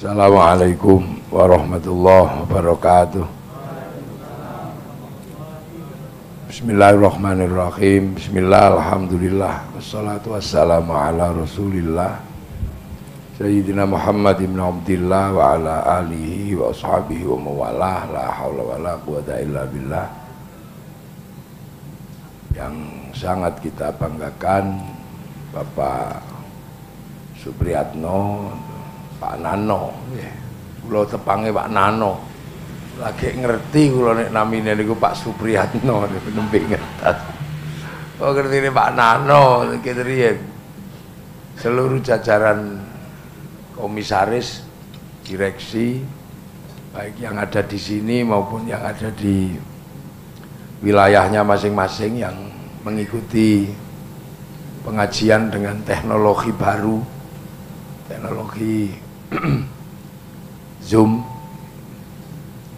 Assalamualaikum warahmatullahi wabarakatuh. Bismillahirrahmanirrahim. Bismillah, alhamdulillah, wassalatu wassalamu ala rasulillah Sayyidina Muhammad ibn Abdillah wa ala alihi wa ashabihi wa mawalah. La hawla wa la quwata illa billah. Yang sangat kita banggakan Bapak Supriyatno, Pak Nano, kula tepange Pak Nano. Lagi ngerti kula nek namine niku Pak Supriyatno nembe ngertas. Oh ngerti Pak Nano iki riyen. Seluruh jajaran komisaris, direksi baik yang ada di sini maupun yang ada di wilayahnya masing-masing yang mengikuti pengajian dengan teknologi baru, teknologi Zoom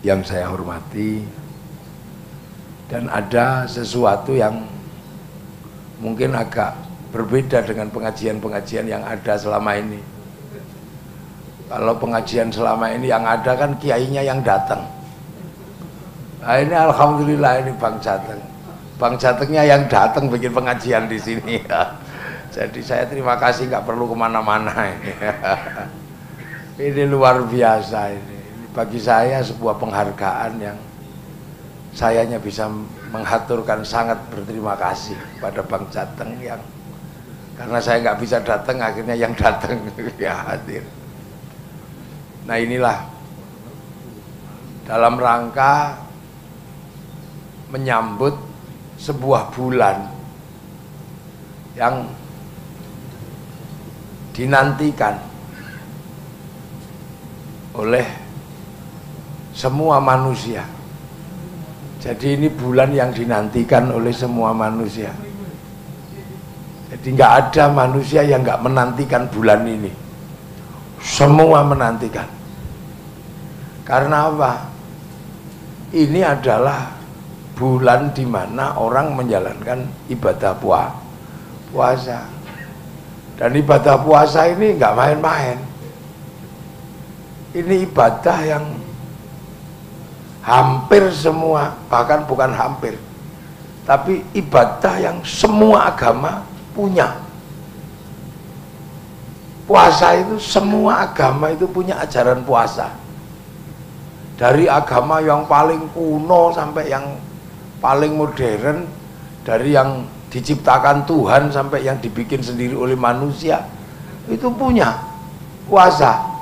yang saya hormati. Dan ada sesuatu yang mungkin agak berbeda dengan pengajian-pengajian yang ada selama ini. Kalau pengajian selama ini yang ada kan kiainya yang datang. Nah ini alhamdulillah ini Bang Jateng. Bang Jatengnya yang datang bikin pengajian di sini ya. Jadi saya terima kasih, nggak perlu kemana-mana ini. Ini luar biasa ini. Bagi saya sebuah penghargaan yang sayanya bisa menghaturkan sangat berterima kasih pada Bang Jateng yang karena saya nggak bisa datang akhirnya yang datang ya hadir. Nah inilah dalam rangka menyambut sebuah bulan yang dinantikan oleh semua manusia. Jadi ini bulan yang dinantikan oleh semua manusia. Jadi nggak ada manusia yang nggak menantikan bulan ini. Semua menantikan. Karena apa? Ini adalah bulan di mana orang menjalankan ibadah puasa. Dan ibadah puasa ini nggak main-main. Ini ibadah yang hampir semua, bahkan bukan hampir, tapi ibadah yang semua agama punya. Puasa itu semua agama itu punya ajaran puasa. Dari agama yang paling kuno sampai yang paling modern, dari yang diciptakan Tuhan sampai yang dibikin sendiri oleh manusia, itu punya puasa.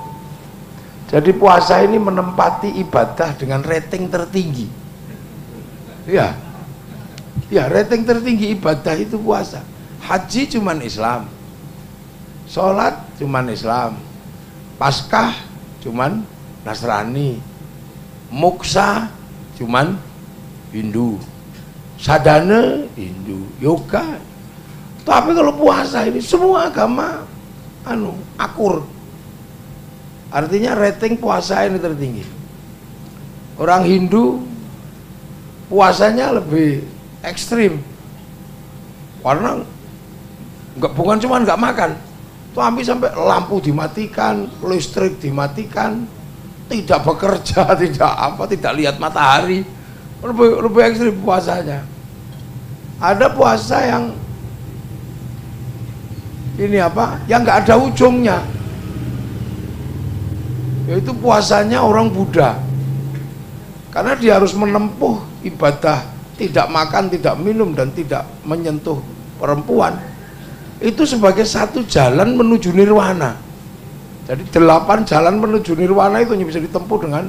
Jadi puasa ini menempati ibadah dengan rating tertinggi. Ya, rating tertinggi ibadah itu puasa. Haji cuman Islam, sholat cuman Islam, Paskah cuman Nasrani, Muksa cuman Hindu, Sadana Hindu, yoga. Tapi kalau puasa ini semua agama akur. Artinya rating puasa ini tertinggi. Orang Hindu puasanya lebih ekstrim. Karena bukan cuma nggak makan, tapi sampai lampu dimatikan, listrik dimatikan, tidak bekerja, tidak lihat matahari. Lebih ekstrim puasanya. Ada puasa yang ini yang nggak ada ujungnya, yaitu puasanya orang Buddha. Karena dia harus menempuh ibadah tidak makan, tidak minum, dan tidak menyentuh perempuan, itu sebagai satu jalan menuju nirwana. Jadi 8 jalan menuju nirwana itu hanya bisa ditempuh dengan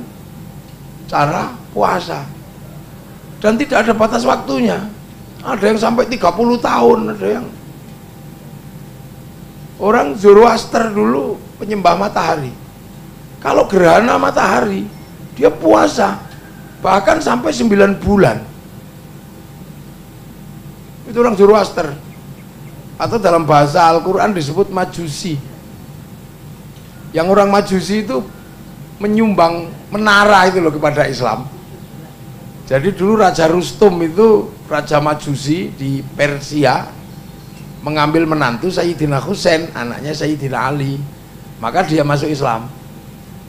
cara puasa. Dan tidak ada batas waktunya. Ada yang sampai 30 tahun, ada yang orang Zoroaster dulu penyembah matahari. Kalau gerhana matahari, dia puasa bahkan sampai 9 bulan. Itu orang Zoroaster. Atau dalam bahasa Al-Quran disebut Majusi. Yang orang Majusi itu menyumbang menara itu loh kepada Islam. Jadi dulu Raja Rustum itu Raja Majusi di Persia mengambil menantu Sayyidina Husain, anaknya Sayyidina Ali. Maka dia masuk Islam.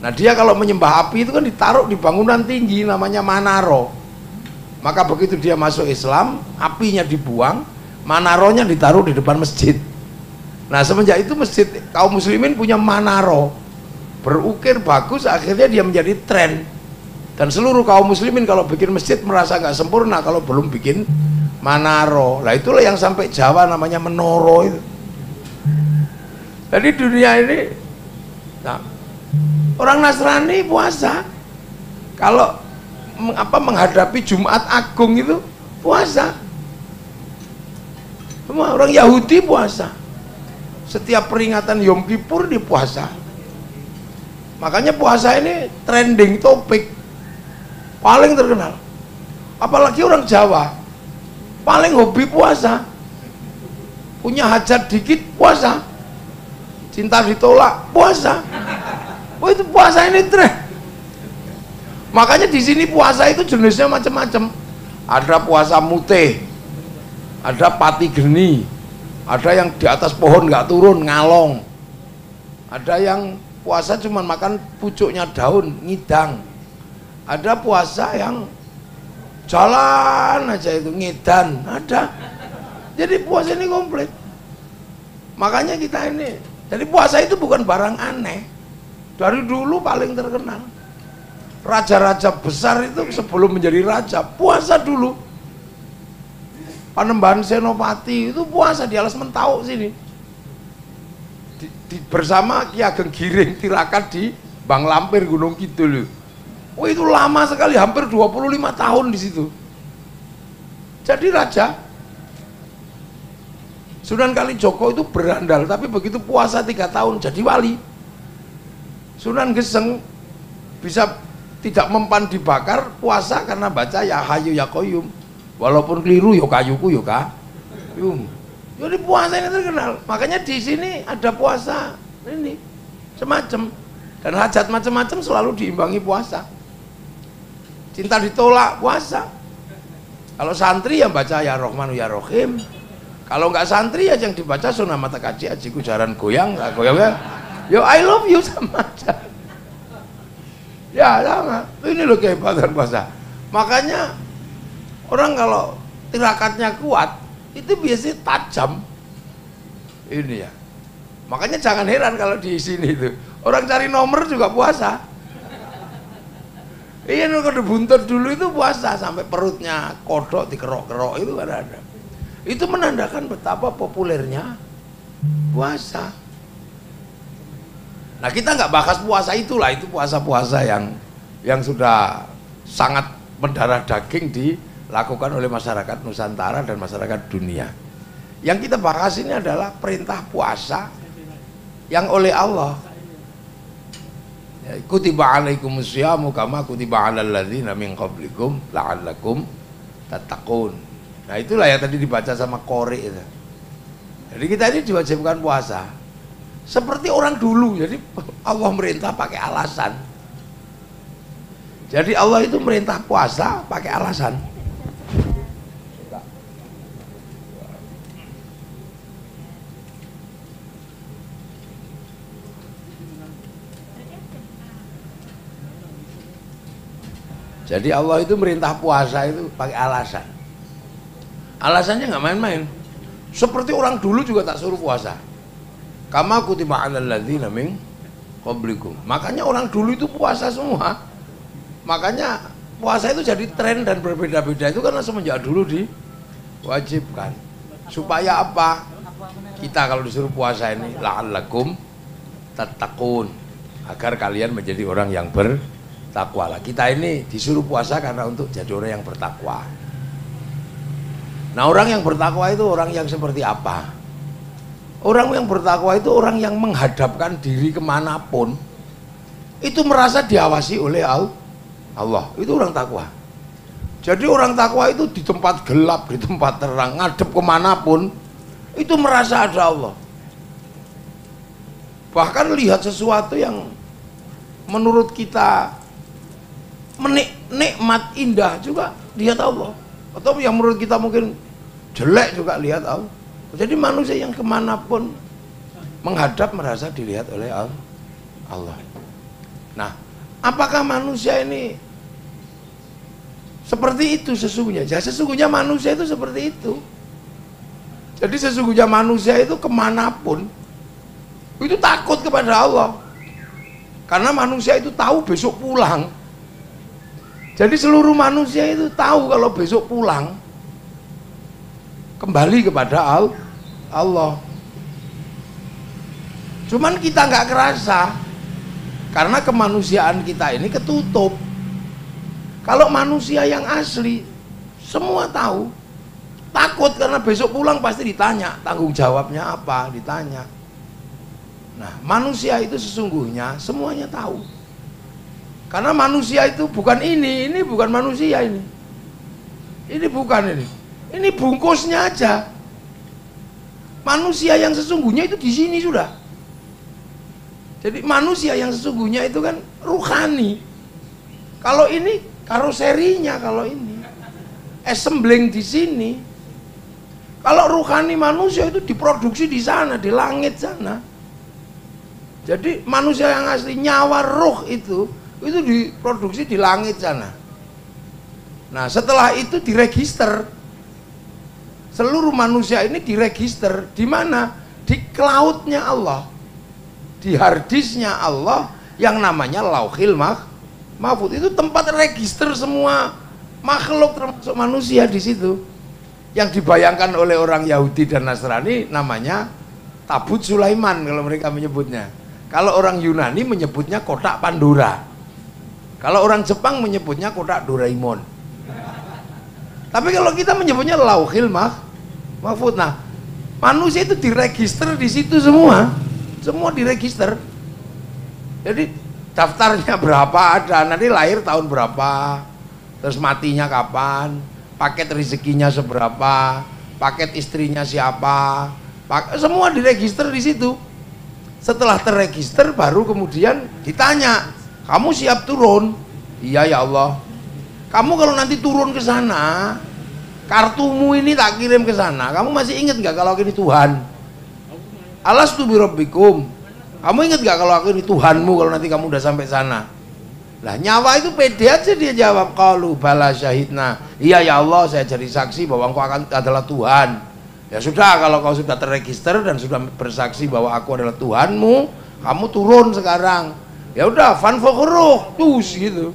Nah dia kalau menyembah api itu kan ditaruh di bangunan tinggi namanya manaro. Maka begitu dia masuk Islam, apinya dibuang, manaronya ditaruh di depan masjid. Nah semenjak itu masjid kaum muslimin punya manaro, berukir bagus, akhirnya dia menjadi tren. Dan seluruh kaum muslimin kalau bikin masjid merasa nggak sempurna kalau belum bikin manaro. Nah itulah yang sampai Jawa namanya menoro itu. Jadi dunia ini, nah, orang Nasrani puasa, kalau menghadapi Jumat Agung itu puasa. Semua orang Yahudi puasa. Setiap peringatan Yom Kippur di puasa. Makanya puasa ini trending topik paling terkenal. Apalagi orang Jawa paling hobi puasa. Punya hajat dikit puasa. Cinta ditolak puasa. Oh itu puasa ini tren. Makanya di sini puasa itu jenisnya macam-macam. Ada puasa mutih, ada pati geni, ada yang di atas pohon nggak turun ngalong, ada yang puasa cuma makan pucuknya daun ngidang, ada puasa yang jalan aja itu ngedan, ada. Jadi puasa ini komplit. Makanya kita ini, jadi puasa itu bukan barang aneh. Dari dulu paling terkenal. Raja-raja besar itu sebelum menjadi raja puasa dulu. Panembahan Senopati itu puasa di Alas Mentau sini. Bersama Ki Ageng Giring Tirakat di Bang Lampir Gunung Kidul. Oh itu lama sekali, hampir 25 tahun di situ. Jadi raja. Sunan Kalijogo itu berandal, tapi begitu puasa 3 tahun jadi wali. Sunan Geseng bisa tidak mempan dibakar puasa karena baca ya Hayu ya Qayyum. Walaupun keliru ya kayuku ya Qayyum. Jadi puasa ini terkenal. Makanya di sini ada puasa ini semacam, dan hajat macam-macam selalu diimbangi puasa. Cinta ditolak puasa. Kalau santri yang baca ya Rahmanu ya Rahim. Kalau nggak santri ya yang dibaca Sunnah Mata Kaji Ajiku Jaran Goyang, nggak goyang ya. Yo I love you sama aja. Ya sama. Ini loh kehebatan puasa. Makanya orang kalau tirakatnya kuat itu biasanya tajam. Ini ya. Makanya jangan heran kalau di sini itu orang cari nomor juga puasa. Iya, kalau buntut dulu itu puasa sampai perutnya kodok dikerok-kerok itu ada. Itu menandakan betapa populernya puasa. Nah kita nggak bahas puasa itulah, itu puasa-puasa yang sudah sangat mendarah daging dilakukan oleh masyarakat Nusantara dan masyarakat dunia. Yang kita bahas ini adalah perintah puasa yang oleh Allah. Kutiba alaikumus syamu kama kutiba alal ladzina min qablikum la'allakum tattaqun. Nah itulah yang tadi dibaca sama Qori itu. Jadi kita ini diwajibkan puasa seperti orang dulu. Jadi Allah merintah pakai alasan. Jadi Allah itu merintah puasa pakai alasan. Jadi Allah itu merintah puasa itu pakai alasan. Alasannya nggak main-main. Seperti orang dulu juga tak suruh puasa. Kama kutiba 'alal ladzina min qablikum. Makanya orang dulu itu puasa semua. Makanya puasa itu jadi tren dan berbeda-beda itu karena semenjak dulu diwajibkan. Supaya apa? Kita kalau disuruh puasa ini la'allakum tattaqun, agar kalian menjadi orang yang bertakwa. Lah kita ini disuruh puasa karena untuk jadi orang yang bertakwa. Nah orang yang bertakwa itu orang yang seperti apa? Orang yang bertakwa itu orang yang menghadapkan diri kemanapun itu merasa diawasi oleh Allah. Itu orang takwa. Jadi orang takwa itu di tempat gelap, di tempat terang, ngadep kemanapun itu merasa ada Allah. Bahkan lihat sesuatu yang menurut kita nikmat indah juga lihat Allah. Atau yang menurut kita mungkin jelek juga lihat Allah. Jadi manusia yang kemanapun menghadap merasa dilihat oleh Allah. Nah, apakah manusia ini seperti itu sesungguhnya? Ya, sesungguhnya manusia itu seperti itu. Jadi sesungguhnya manusia itu kemanapun itu takut kepada Allah, karena manusia itu tahu besok pulang. Jadi seluruh manusia itu tahu kalau besok pulang kembali kepada Allah. Cuman kita nggak kerasa karena kemanusiaan kita ini ketutup. Kalau manusia yang asli semua tahu, takut karena besok pulang pasti ditanya tanggung jawabnya apa, ditanya. Nah, manusia itu sesungguhnya semuanya tahu. Karena manusia itu bukan ini bukan manusia ini. Ini bukan ini. Ini bungkusnya aja. Manusia yang sesungguhnya itu di sini sudah. Jadi manusia yang sesungguhnya itu kan ruhani. Kalau ini karoserinya, kalau ini assembling di sini. Kalau ruhani manusia itu diproduksi di sana, di langit sana. Jadi manusia yang asli nyawa ruh itu diproduksi di langit sana. Nah, setelah itu diregister. Seluruh manusia ini diregister di mana? Di cloud-nya Allah. Di harddisknya Allah yang namanya Lauhil Mahfuz. Itu tempat register semua makhluk termasuk manusia di situ. Yang dibayangkan oleh orang Yahudi dan Nasrani namanya Tabut Sulaiman kalau mereka menyebutnya. Kalau orang Yunani menyebutnya kotak Pandora. Kalau orang Jepang menyebutnya kotak Doraemon. Tapi kalau kita menyebutnya Lauhil Mahfuz. Nah, manusia itu diregister di situ semua. Semua diregister. Jadi daftarnya berapa ada, nanti lahir tahun berapa, terus matinya kapan, paket rezekinya seberapa, paket istrinya siapa, semua diregister di situ. Setelah terregister baru kemudian ditanya, kamu siap turun? Iya ya Allah. Kamu kalau nanti turun ke sana, kartumu ini tak kirim ke sana, kamu masih ingat nggak kalau ini Tuhan? Alastu birabbikum. Kamu ingat gak kalau aku ini Tuhanmu kalau nanti kamu udah sampai sana? Lah nyawa itu pede aja dia jawab, qalu bala syahidna. Iya ya Allah, saya jadi saksi bahwa engkau adalah Tuhan. Ya sudah, kalau kau sudah terregister dan sudah bersaksi bahwa aku adalah Tuhanmu, kamu turun sekarang. Ya udah, fanfukhuruh, tus gitu.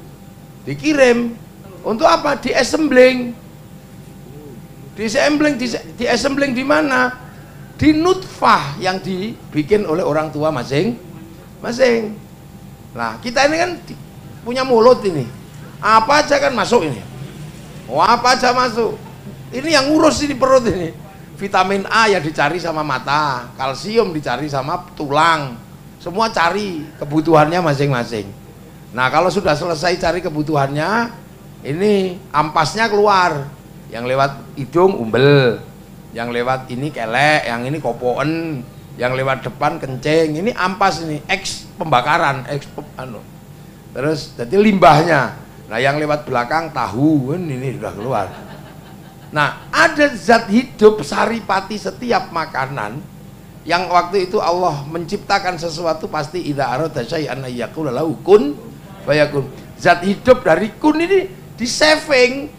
Dikirim. Untuk apa? Di-assembling. Di-assembling di mana? Di nutfah yang dibikin oleh orang tua masing-masing. Nah, kita ini kan punya mulut ini. Apa aja kan masuk ini. Oh, apa aja masuk. Ini yang ngurus ini perut ini. Vitamin A ya dicari sama mata, kalsium dicari sama tulang. Semua cari kebutuhannya masing-masing. Nah, kalau sudah selesai cari kebutuhannya, ini ampasnya keluar. Yang lewat hidung umbel, yang lewat ini kelek, yang ini kopoen, yang lewat depan kencing. Ini ampas ini, pembakaran, terus jadi limbahnya. Nah, yang lewat belakang tahu, ini sudah keluar. Nah, ada zat hidup saripati setiap makanan yang waktu itu Allah menciptakan sesuatu pasti idza arada syai'an ayyaqula lahu kun fayakun. Zat hidup dari kun ini di saving,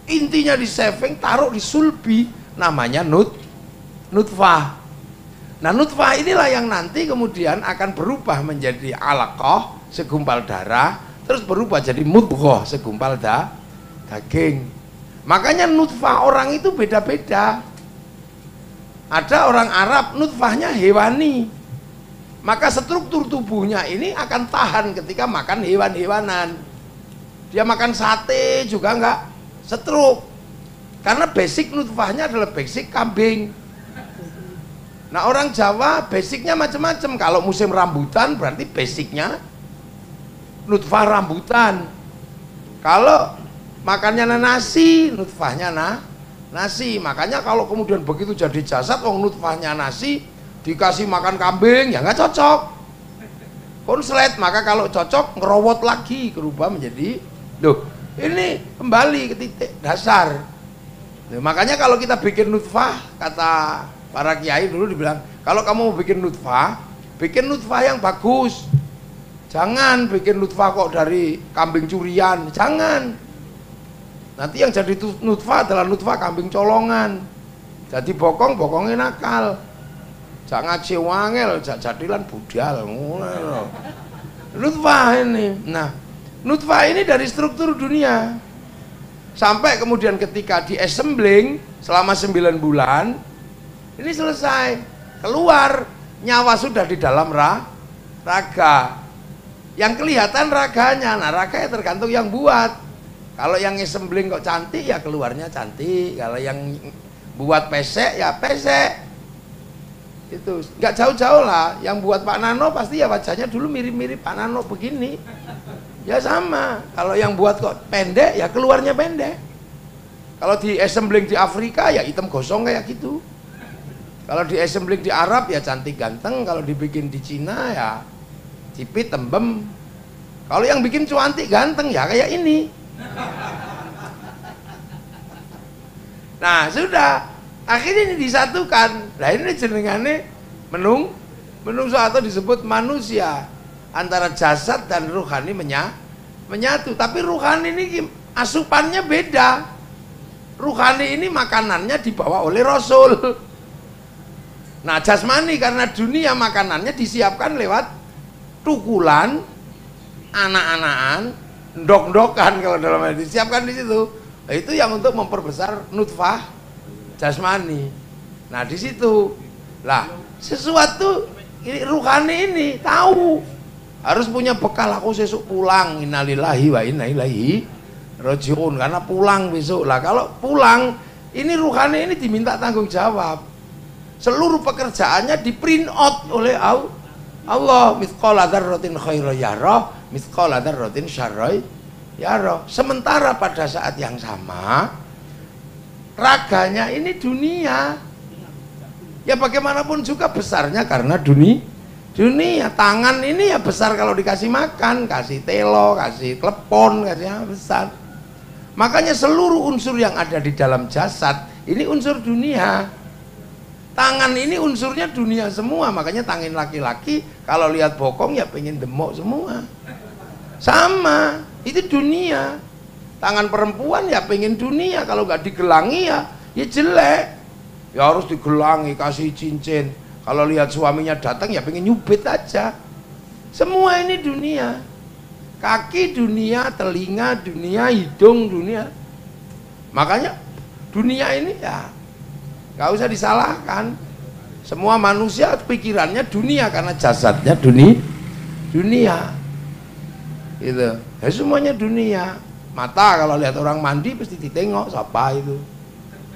intinya di saving, taruh di sulbi, namanya nutfah. Nah, nutfah inilah yang nanti kemudian akan berubah menjadi alaqah, segumpal darah, terus berubah jadi mudghah, segumpal daging. Makanya nutfah orang itu beda-beda. Ada orang Arab nutfahnya hewani, maka struktur tubuhnya ini akan tahan ketika makan hewan-hewanan. Dia makan sate juga enggak stroke, karena basic nutfahnya adalah basic kambing. Nah, orang Jawa basicnya macam-macam. Kalau musim rambutan berarti basicnya nutfah rambutan. Kalau makannya nasi, nutfahnya nasi. Makanya kalau kemudian begitu jadi jasad, wong nutfahnya nasi, dikasih makan kambing, ya nggak cocok. Konslet, maka kalau cocok ngerowot lagi, berubah menjadi, loh, ini kembali ke titik dasar. Nah, makanya kalau kita bikin nutfah, kata para kiai dulu dibilang, kalau kamu mau bikin nutfah yang bagus. Jangan bikin nutfah kok dari kambing curian, jangan. Nanti yang jadi nutfah adalah nutfah kambing colongan. Jadi bokong, bokongnya nakal. Jangan ngaji wangel, jadilan budal. Nutfah ini. Nah, nutfah ini dari struktur dunia. Sampai kemudian ketika di-assembling selama 9 bulan, ini selesai. Keluar, nyawa sudah di dalam raga. Yang kelihatan raganya, nah raga ya tergantung yang buat. Kalau yang assembling kok cantik ya keluarnya cantik. Kalau yang buat pesek ya pesek. Itu nggak jauh-jauh lah. Yang buat Pak Nano pasti ya wajahnya dulu mirip-mirip Pak Nano begini. Ya sama. Kalau yang buat kok pendek ya keluarnya pendek. Kalau di assembling di Afrika ya hitam gosong kayak gitu. Kalau di assembling di Arab ya cantik ganteng. Kalau dibikin di Cina ya cipit tembem. Kalau yang bikin cuantik ganteng ya kayak ini. Nah sudah, akhirnya ini disatukan. Nah ini jenengannya menungso atau disebut manusia. Antara jasad dan ruhani menyatu. Tapi ruhani ini asupannya beda. Ruhani ini makanannya dibawa oleh Rasul. Nah jasmani karena dunia makanannya disiapkan lewat tukulan, anak-anakan, ndok-ndokan kalau dalam hal disiapkan di situ. Nah, itu yang untuk memperbesar nutfah jasmani. Nah di situ lah sesuatu ini ruhani ini tahu harus punya bekal. Aku besok pulang, innalillahi wa inna ilaihi rajiun, karena pulang besok lah. Kalau pulang ini ruhani ini diminta tanggung jawab. Seluruh pekerjaannya di print out oleh Allah. Mithqala dzarratin khairan yarah, mithqala dzarratin syarran yarah. Sementara pada saat yang sama raganya ini dunia. Ya bagaimanapun juga besarnya karena dunia. Tangan ini ya besar kalau dikasih makan, kasih telo, kasih klepon, kasih besar. Makanya seluruh unsur yang ada di dalam jasad ini unsur dunia. Tangan ini unsurnya dunia semua. Makanya tangan laki-laki kalau lihat bokong ya pengen demok semua. Sama, itu dunia. Tangan perempuan ya pengen dunia. Kalau nggak digelangi ya jelek. Ya harus digelangi, kasih cincin. Kalau lihat suaminya datang ya pengen nyubit aja. Semua ini dunia. Kaki dunia, telinga dunia, hidung dunia. Makanya dunia ini ya nggak usah disalahkan. Semua manusia pikirannya dunia karena jasadnya dunia. Gitu. Ya semuanya dunia. Mata kalau lihat orang mandi pasti ditengok siapa itu.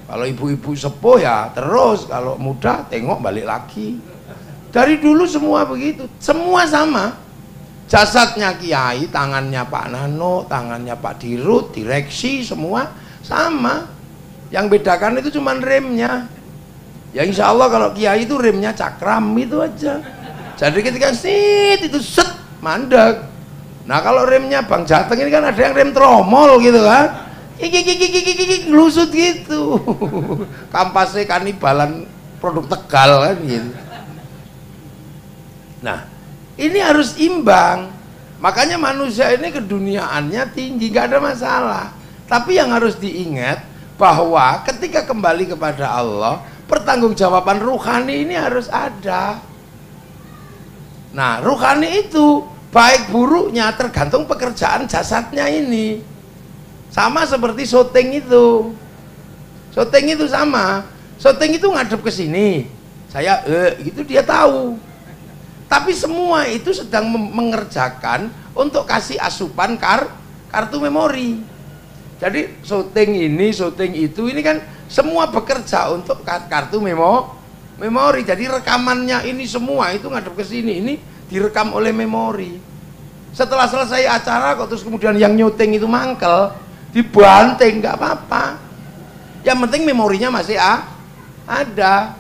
Kalau ibu-ibu sepuh ya terus, kalau muda tengok balik lagi. Dari dulu semua begitu, semua sama. Jasadnya kiai, tangannya Pak Nano, tangannya Pak Dirut, direksi semua sama. Yang bedakan itu cuma remnya. Ya insya Allah kalau kiai itu remnya cakram itu aja. Jadi ketika sit itu set mandek. Nah kalau remnya Bang Jateng ini kan ada yang rem tromol gitu kan. Iki lusut gitu. Kampasnya kanibalan produk Tegal kan gitu. Nah ini harus imbang. Makanya manusia ini keduniaannya tinggi, gak ada masalah. Tapi yang harus diingat bahwa ketika kembali kepada Allah, pertanggungjawaban ruhani ini harus ada. Nah, ruhani itu baik buruknya tergantung pekerjaan jasadnya ini. Sama seperti syuting itu. Syuting itu sama. Syuting itu ngadep ke sini. Saya gitu dia tahu. Tapi semua itu sedang mengerjakan untuk kasih asupan kartu memori. Jadi syuting ini, syuting itu, ini kan semua bekerja untuk kartu memori. Jadi rekamannya ini semua itu ngadep ke sini, ini direkam oleh memori. Setelah selesai acara kok terus kemudian yang nyuting itu mangkel, dibanting nggak apa-apa. Yang penting memorinya masih ada.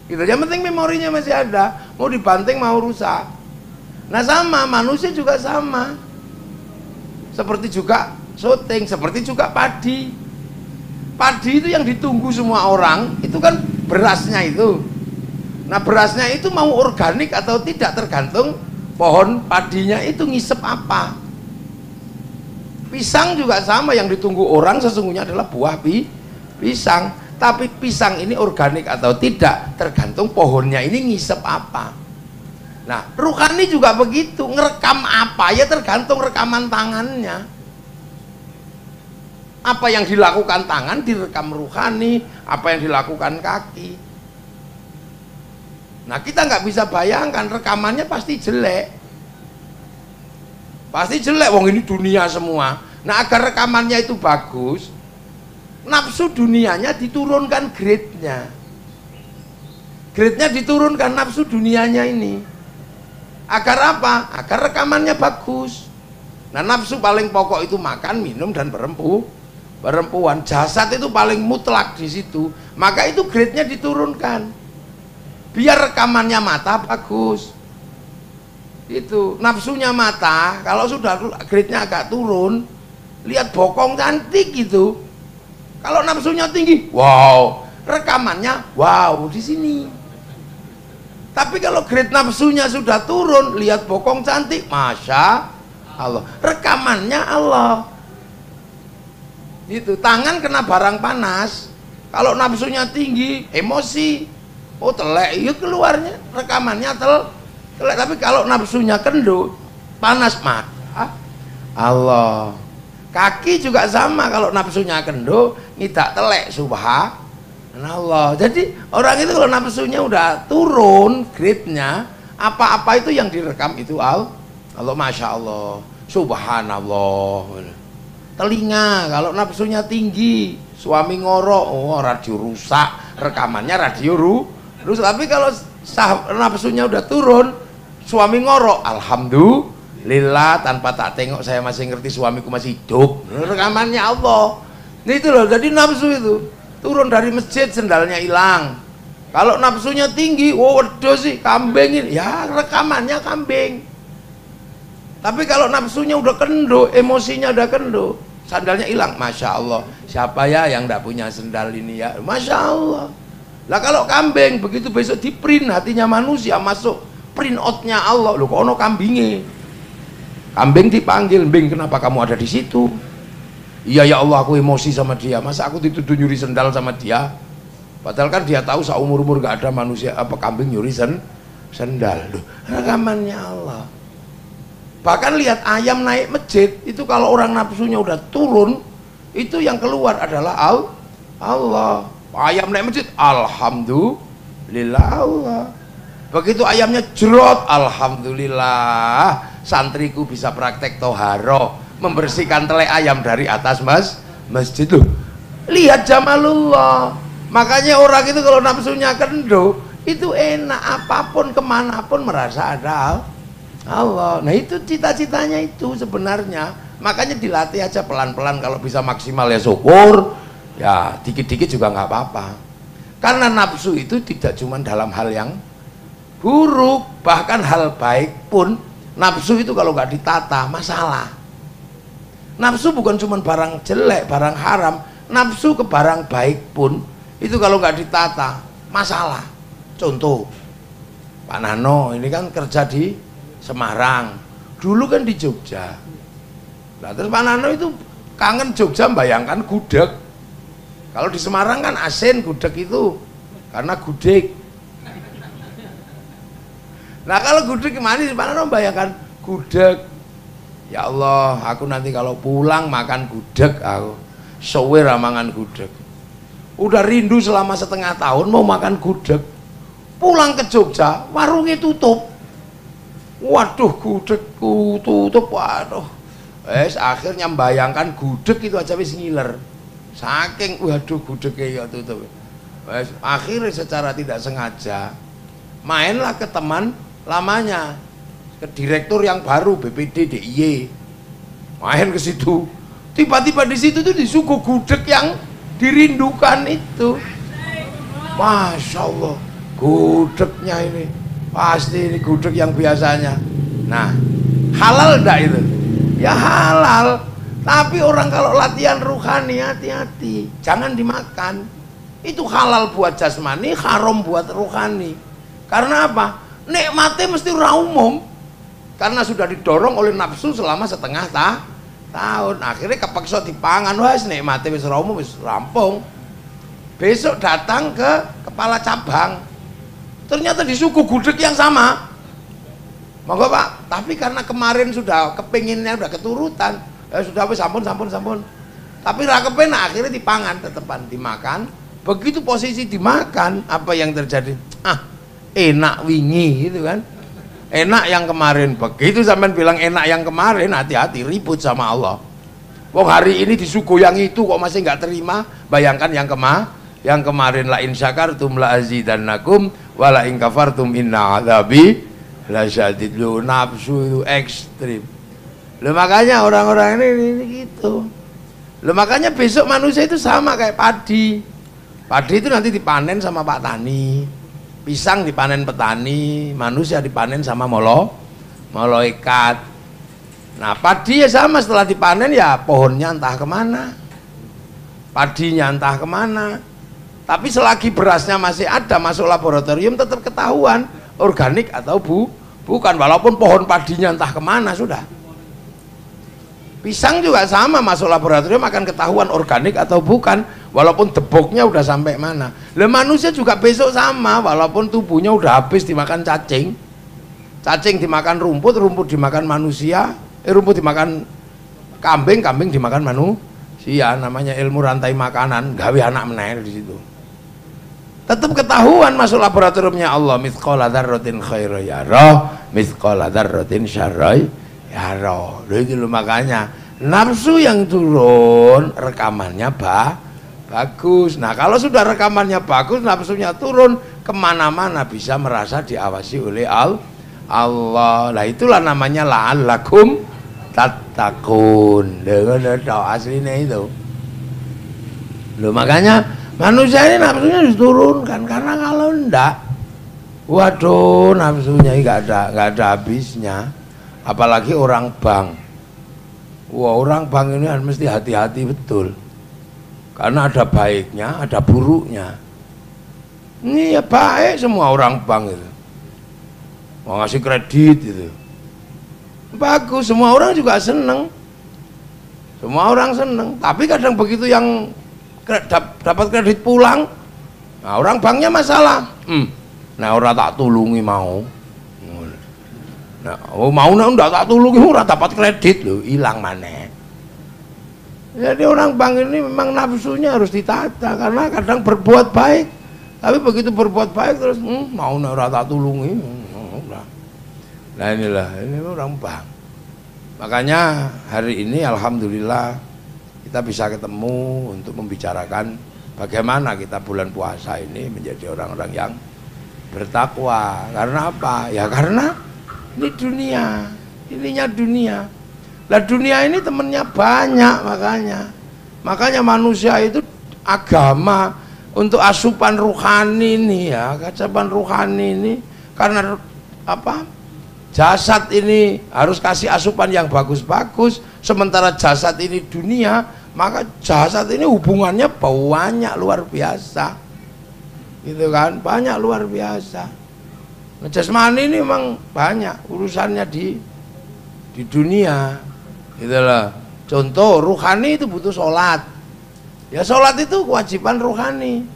Gitu. Yang penting memorinya masih ada. Mau dibanting mau rusak. Nah sama manusia juga sama. Seperti juga syuting, seperti juga padi. Padi itu yang ditunggu semua orang, itu kan berasnya itu. Nah berasnya itu mau organik atau tidak tergantung pohon padinya itu ngisep apa. Pisang juga sama, yang ditunggu orang sesungguhnya adalah buah pisang. Tapi pisang ini organik atau tidak tergantung pohonnya ini ngisep apa. Nah, ruhani juga begitu, ngerekam apa ya tergantung rekaman tangannya. Apa yang dilakukan tangan direkam ruhani, apa yang dilakukan kaki. Nah, kita nggak bisa bayangkan, rekamannya pasti jelek. Pasti jelek, wong ini dunia semua. Nah, agar rekamannya itu bagus, nafsu dunianya diturunkan grade-nya. Grade-nya diturunkan nafsu dunianya ini. Agar apa? Agar rekamannya bagus. Nah, nafsu paling pokok itu makan, minum, dan perempuan. Jasad itu paling mutlak di situ. Maka itu grade-nya diturunkan. Biar rekamannya mata bagus. Itu nafsunya mata, kalau sudah grade-nya agak turun, lihat bokong cantik gitu. Kalau nafsunya tinggi, wow, rekamannya wow di sini. Tapi kalau grade nafsunya sudah turun, lihat bokong cantik, masya Allah, rekamannya Allah. Itu tangan kena barang panas, kalau nafsunya tinggi, emosi. Oh telek, itu keluarnya rekamannya telek. Tapi kalau nafsunya kendor, panas mata Allah. Kaki juga sama, kalau nafsunya kendor, ngidak telek, subhanallah. Jadi orang itu kalau nafsunya udah turun grade-nya, apa-apa itu yang direkam itu Allah, masya Allah, subhanallah. Telinga kalau nafsunya tinggi, suami ngorok, oh radio rusak, rekamannya radio rusak. Tapi kalau nafsunya udah turun, suami ngorok, alhamdulillah, tanpa tak tengok saya masih ngerti suamiku masih hidup, rekamannya Allah. Nah itu loh, jadi nafsu itu turun dari masjid, sendalnya hilang. Kalau nafsunya tinggi, waduh sih kambing ini, ya rekamannya kambing. Tapi kalau nafsunya udah kendo, emosinya udah kendo, sandalnya hilang, masya Allah. Siapa ya yang tidak punya sendal ini ya, masya Allah. Lah kalau kambing begitu besok di print hatinya manusia, masuk print outnya Allah. Loh kok ono kambingnya? Kambing dipanggil, Bing kenapa kamu ada di situ? Iya ya Allah, aku emosi sama dia. Masa aku dituduh nyuri sendal sama dia? Padahal kan dia tahu seumur-umur gak ada manusia apa kambing nyuri sendal. Loh, rekamannya Allah. Bahkan lihat ayam naik masjid, itu kalau orang nafsunya udah turun, itu yang keluar adalah Allah. Ayam naik masjid, alhamdulillah Allah. Begitu ayamnya jerot, alhamdulillah, santriku bisa praktek toharo, membersihkan telek ayam dari atas masjid loh. Lihat jamalullah. Makanya orang itu kalau nafsunya kendo, itu enak, apapun kemanapun merasa ada Allah. Nah itu cita-citanya itu sebenarnya. Makanya dilatih aja pelan-pelan, kalau bisa maksimal ya syukur, ya dikit-dikit juga nggak apa-apa. Karena nafsu itu tidak cuma dalam hal yang buruk, bahkan hal baik pun nafsu itu kalau nggak ditata masalah. Nafsu bukan cuma barang jelek, barang haram, nafsu ke barang baik pun itu kalau nggak ditata masalah. Contoh, Pak Nano ini kan kerja di Semarang, dulu kan di Jogja. Nah, terus Pak Nano itu kangen Jogja, bayangkan gudeg. Kalau di Semarang kan asin, gudeg itu karena gudeg. Nah kalau gudeg gimana sih Pak Nano, bayangkan gudeg. Ya Allah, aku nanti kalau pulang makan gudeg, aku sower mangan gudeg. Udah rindu selama setengah tahun mau makan gudeg. Pulang ke Jogja, warungnya tutup. Waduh, gudegku tutup, waduh. Akhirnya bayangkan gudeg itu aja wis ngiler. Saking waduh gudegnya ya tutup. Akhirnya secara tidak sengaja mainlah ke teman lamanya, ke direktur yang baru BPD DIY. Main ke situ. Tiba-tiba di situ tuh disuguh gudeg yang dirindukan itu. Masya Allah, gudegnya ini pasti ini gudeg yang biasanya. Nah, halal enggak itu? Ya halal. Tapi orang kalau latihan ruhani hati-hati, jangan dimakan. Itu halal buat jasmani, haram buat ruhani. Karena apa? Nikmatnya mesti ora umum. karena sudah didorong oleh nafsu selama setengah tahun, akhirnya kepeksa dipangan, wis nikmate wis romo wis rampung. Besok datang ke kepala cabang, ternyata disuguh gudeg yang sama. Monggo Pak, tapi karena kemarin sudah kepinginnya udah keturutan, sudah wis sampun. Tapi ra kepenak, akhirnya dipangan, tetepan dimakan. Begitu posisi dimakan, apa yang terjadi? Enak wingi gitu kan. Enak yang kemarin. Begitu sampean bilang enak yang kemarin, hati-hati ribut sama Allah. Wong hari ini disuguh yang itu kok masih nggak terima. Bayangkan yang kemarin, la in syakartum la azidannakum wa la in kafartum inna adzabi lasyadid. Lu nafsu itu ekstrim. Lu makanya orang-orang ini gitu. Lu makanya besok manusia itu sama kayak padi. Padi itu nanti dipanen sama Pak Tani. Pisang dipanen petani, manusia dipanen sama malaikat. Nah, padi ya sama, setelah dipanen ya pohonnya entah kemana, padinya entah kemana. Tapi selagi berasnya masih ada, masuk laboratorium tetap ketahuan organik atau bukan, walaupun pohon padinya entah kemana sudah. Pisang juga sama, masuk laboratorium akan ketahuan organik atau bukan, walaupun deboknya udah sampai mana. Lah manusia juga besok sama, walaupun tubuhnya udah habis dimakan cacing, cacing dimakan rumput, rumput dimakan manusia, rumput dimakan kambing, kambing dimakan manusia. Namanya ilmu rantai makanan, gawe anak meneh di situ. Tetap ketahuan masuk laboratoriumnya Allah. Mithqala dzarratin khairan yarah, mithqala dzarratin syarran yarah. Itu makanya nafsu yang turun rekamannya bagus. Nah kalau sudah rekamannya bagus, nafsunya turun, kemana-mana bisa merasa diawasi oleh Allah. Nah itulah namanya la'allakum tattaqun. Dengan aslinya itu. Loh makanya manusia ini nafsunya diturunkan, karena kalau enggak, waduh nafsunya nggak ada habisnya. Apalagi orang bank. Wah, orang bank ini mesti hati-hati betul. Karena ada baiknya, ada buruknya. Ini ya baik semua orang bank itu. Mau ngasih kredit itu. Bagus, semua orang juga seneng. Semua orang seneng. Tapi kadang begitu yang dapat kredit pulang, nah orang banknya masalah. Nah orang tak tulungi mau. Nah, mau ndak tak tulungi ora dapat kredit lho, hilang maneh. Jadi orang bank ini memang nafsunya harus ditata, karena kadang berbuat baik, tapi begitu berbuat baik terus mau ora tak tulungi. Nah inilah, ini orang bank. Makanya hari ini alhamdulillah kita bisa ketemu untuk membicarakan bagaimana kita bulan puasa ini menjadi orang-orang yang bertakwa. Karena apa? Ya karena ini dunia, ininya dunia. Lah dunia ini temennya banyak, makanya manusia itu agama untuk asupan rohani ini ya, asupan rohani ini karena apa? Jasad ini harus kasih asupan yang bagus-bagus, sementara jasad ini dunia, maka jasad ini hubungannya banyak luar biasa, gitu kan? Banyak luar biasa. Jasmani ini memang banyak urusannya di dunia, itulah. Contoh rohani itu butuh sholat, ya sholat itu kewajiban rohani.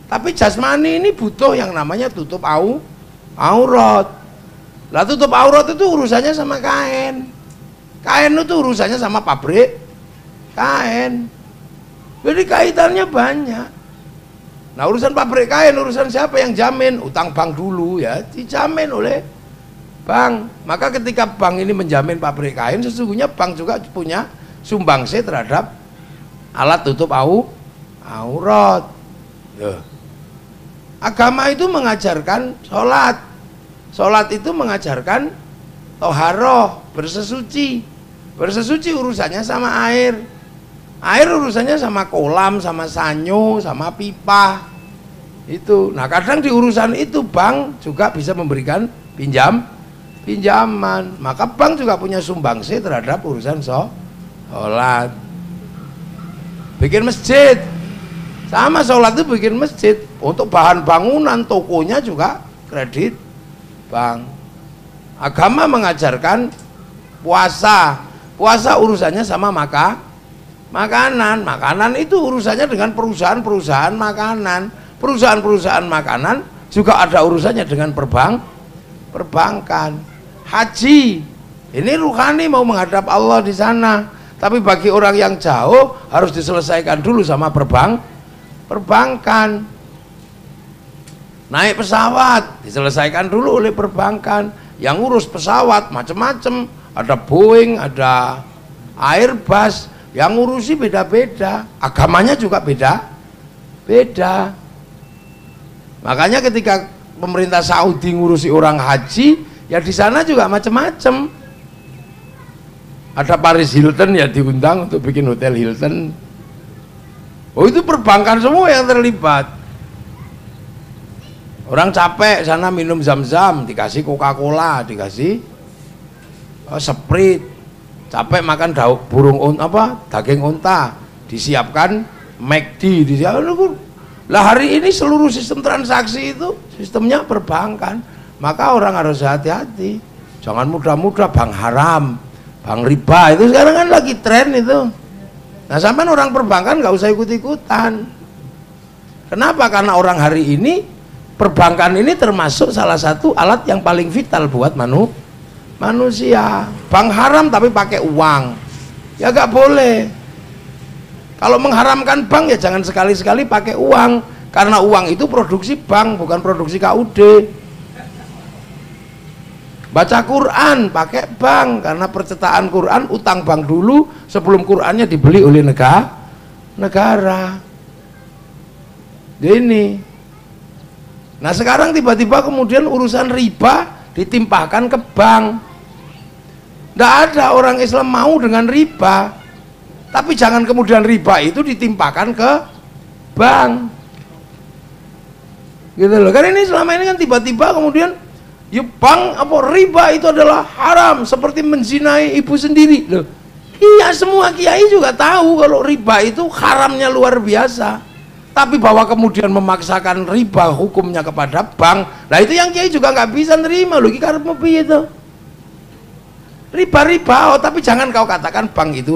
Tapi jasmani ini butuh yang namanya tutup aurat. Lah tutup aurat itu urusannya sama kain. Kain itu urusannya sama pabrik kain. Jadi kaitannya banyak. Nah urusan pabrik kain, urusan siapa yang jamin? Utang bank dulu ya, dijamin oleh bank. Maka ketika bank ini menjamin pabrik kain, sesungguhnya bank juga punya sumbangsi terhadap alat tutup aurat. Agama itu mengajarkan sholat. Sholat itu mengajarkan toharoh, bersesuci. Bersesuci urusannya sama air. Air urusannya sama kolam, sama sanyo, sama pipa. Itu. Nah, kadang di urusan itu bank juga bisa memberikan pinjaman. Maka bank juga punya sumbangsi terhadap urusan sholat. Bikin masjid. Sama sholat itu bikin masjid. Untuk bahan bangunan, tokonya juga kredit bank. Agama mengajarkan puasa. Puasa urusannya sama makanan. Makanan itu urusannya dengan perusahaan-perusahaan makanan. Perusahaan-perusahaan makanan juga ada urusannya dengan perbankan. Haji, ini ruhani mau menghadap Allah di sana. Tapi bagi orang yang jauh harus diselesaikan dulu sama perbankan. Naik pesawat diselesaikan dulu oleh perbankan. Yang urus pesawat macam-macam, ada Boeing, ada Airbus, yang ngurusi beda-beda. Agamanya juga beda. Makanya ketika pemerintah Saudi ngurusi orang haji, ya di sana juga macam-macam. Ada Paris Hilton ya diundang untuk bikin hotel Hilton. Oh, itu perbankan semua yang terlibat. Orang capek sana minum zam-zam, dikasih Coca-Cola, dikasih Sprite. Capek makan daging unta, disiapkan McD, disiapkan. Lah hari ini seluruh sistem transaksi itu sistemnya perbankan. Maka orang harus hati-hati. Jangan mudah-mudah bank haram, bank riba, itu sekarang kan lagi tren itu. Nah, sampai orang perbankan nggak usah ikut-ikutan. Kenapa? Karena orang hari ini perbankan ini termasuk salah satu alat yang paling vital buat manusia. Bank haram tapi pakai uang, ya nggak boleh. Kalau mengharamkan bank ya jangan sekali-sekali pakai uang, karena uang itu produksi bank, bukan produksi KUD. Baca Quran pakai bank, karena percetakan Quran utang bank dulu sebelum Qurannya dibeli oleh negara. Ini. Nah sekarang tiba-tiba kemudian urusan riba ditimpahkan ke bank. Tidak ada orang Islam mau dengan riba. Tapi jangan kemudian riba itu ditimpahkan ke bank. Gitu loh. Karena ini selama ini kan tiba-tiba kemudian ya bank riba itu adalah haram, seperti menzinai ibu sendiri. Loh. Iya, semua kiai juga tahu kalau riba itu haramnya luar biasa. Tapi bahwa kemudian memaksakan riba hukumnya kepada bank, nah itu yang kiai juga nggak bisa nerima loh. Karena itu riba, tapi jangan kau katakan bank itu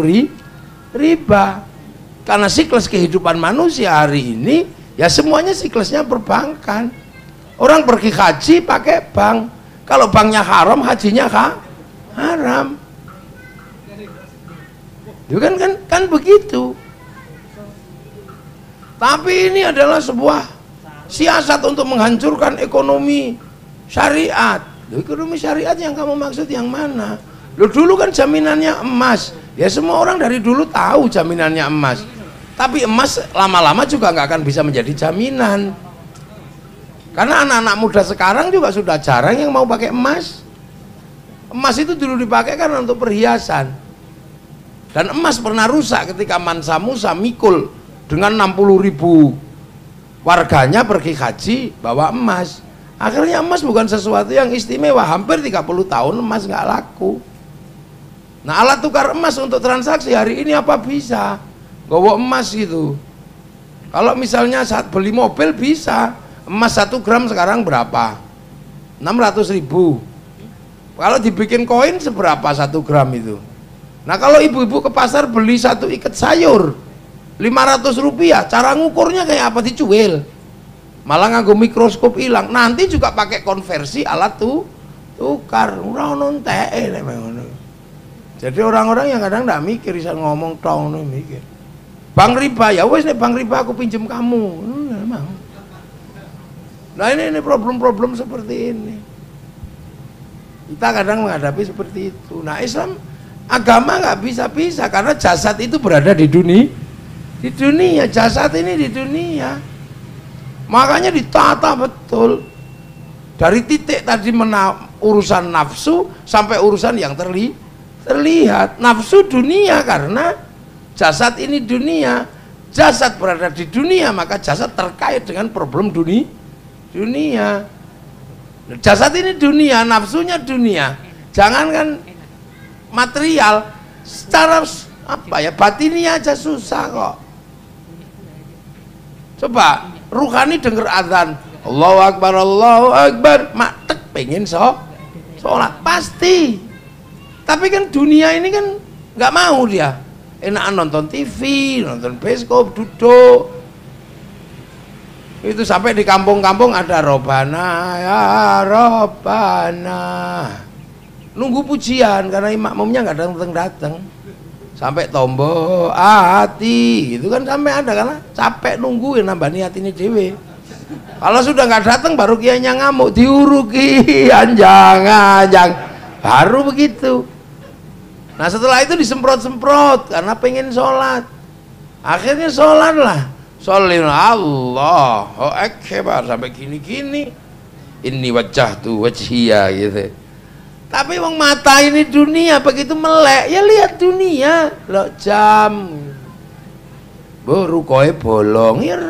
riba, karena siklus kehidupan manusia hari ini ya semuanya siklusnya perbankan. Orang pergi haji pakai bank, kalau banknya haram hajinya haram. Itu kan begitu. Tapi ini adalah sebuah siasat untuk menghancurkan ekonomi syariat. Loh, ekonomi syariat yang kamu maksud yang mana? Loh, dulu kan jaminannya emas. Ya semua orang dari dulu tahu jaminannya emas. Tapi emas lama-lama juga nggak akan bisa menjadi jaminan. Karena anak-anak muda sekarang juga sudah jarang yang mau pakai emas. Emas itu dulu dipakai karena untuk perhiasan. Dan emas pernah rusak ketika Mansa Musa mikul dengan 60.000 warganya pergi haji bawa emas. Akhirnya emas bukan sesuatu yang istimewa. Hampir 30 tahun emas nggak laku. Nah, alat tukar emas untuk transaksi hari ini apa bisa? Gowo emas gitu. Kalau misalnya saat beli mobil bisa, emas 1 gram sekarang berapa? 600.000. Kalau dibikin koin seberapa 1 gram itu? Nah, kalau ibu-ibu ke pasar beli 1 ikat sayur 500 rupiah, cara ngukurnya kayak apa? Dicuil. Malah nganggo mikroskop hilang. Nanti juga pakai konversi alat tukar. Ora ono enteke nek ngono. Jadi orang-orang yang kadang nggak mikir, bisa ngomong tong mikir. Bank riba ya wes nih, bank riba aku pinjam kamu. Memang. Nah ini problem-problem seperti ini. Kita kadang menghadapi seperti itu. Nah Islam agama nggak bisa karena jasad itu berada di dunia, jasad ini di dunia. Makanya ditata betul. Dari titik tadi urusan nafsu sampai urusan yang terlihat. Nafsu dunia karena jasad ini dunia. Jasad berada di dunia, maka jasad terkait dengan problem dunia. Jasad ini dunia, nafsunya dunia. Jangankan material, secara batinnya aja susah kok. Coba Ruhani denger azan Allahu Akbar, mak tek pengen sholat pasti. Tapi kan dunia ini kan nggak mau dia, enakan nonton TV, nonton bioskop, duduk. Itu sampai di kampung-kampung ada Robana ya Robana, nunggu pujian karena makmumnya nggak datang. Sampai tombo hati itu kan sampai ada karena capek nungguin nambah niat ini dewe. Kalau sudah nggak datang baru kiainya ngamuk, diuruki anjang baru begitu. Nah setelah itu disemprot-semprot karena pengen sholat, akhirnya sholat lah, sholin Allahu Akbar sampai gini-gini, ini wajah tuh wajhiya gitu. Tapi wong mata ini dunia begitu melek ya lihat dunia lo jam baru koe bolong ya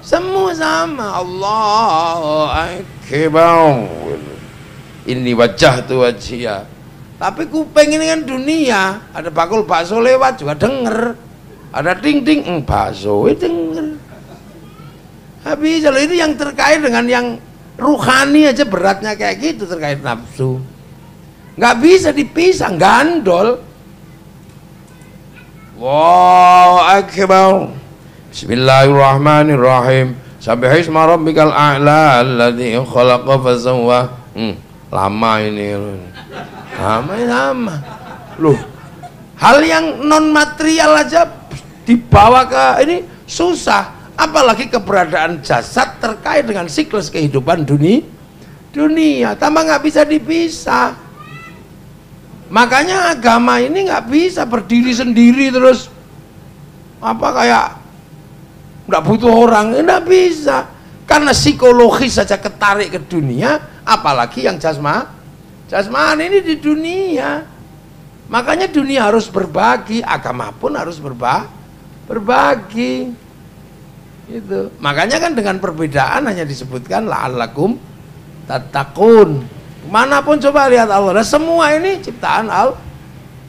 semua sama Allah akbar ini wajah tuh wajah. Tapi kuping ini kan dunia, ada bakul bakso lewat juga denger, ada ding ding bakso denger. Habis kalau itu yang terkait dengan yang ruhani aja beratnya kayak gitu terkait nafsu, nggak bisa dipisah, gandol. Allahu akbar. Bismillahirrahmanirrahim. Sabbihisma rabbikal a'la alladzi khalaqa fasawwa. Lama ini. Lama. Loh, hal yang non material aja dibawa ke ini susah. Apalagi keberadaan jasad terkait dengan siklus kehidupan dunia tambah nggak bisa dipisah. Makanya agama ini nggak bisa berdiri sendiri terus apa kayak nggak butuh orang, nggak bisa karena psikologis saja ketarik ke dunia, apalagi yang jasmani ini di dunia. Makanya dunia harus berbagi, agama pun harus berbagi. Itu makanya kan dengan perbedaan hanya disebutkan la'allakum tattaqun. Manapun coba lihat Allah, nah, semua ini ciptaan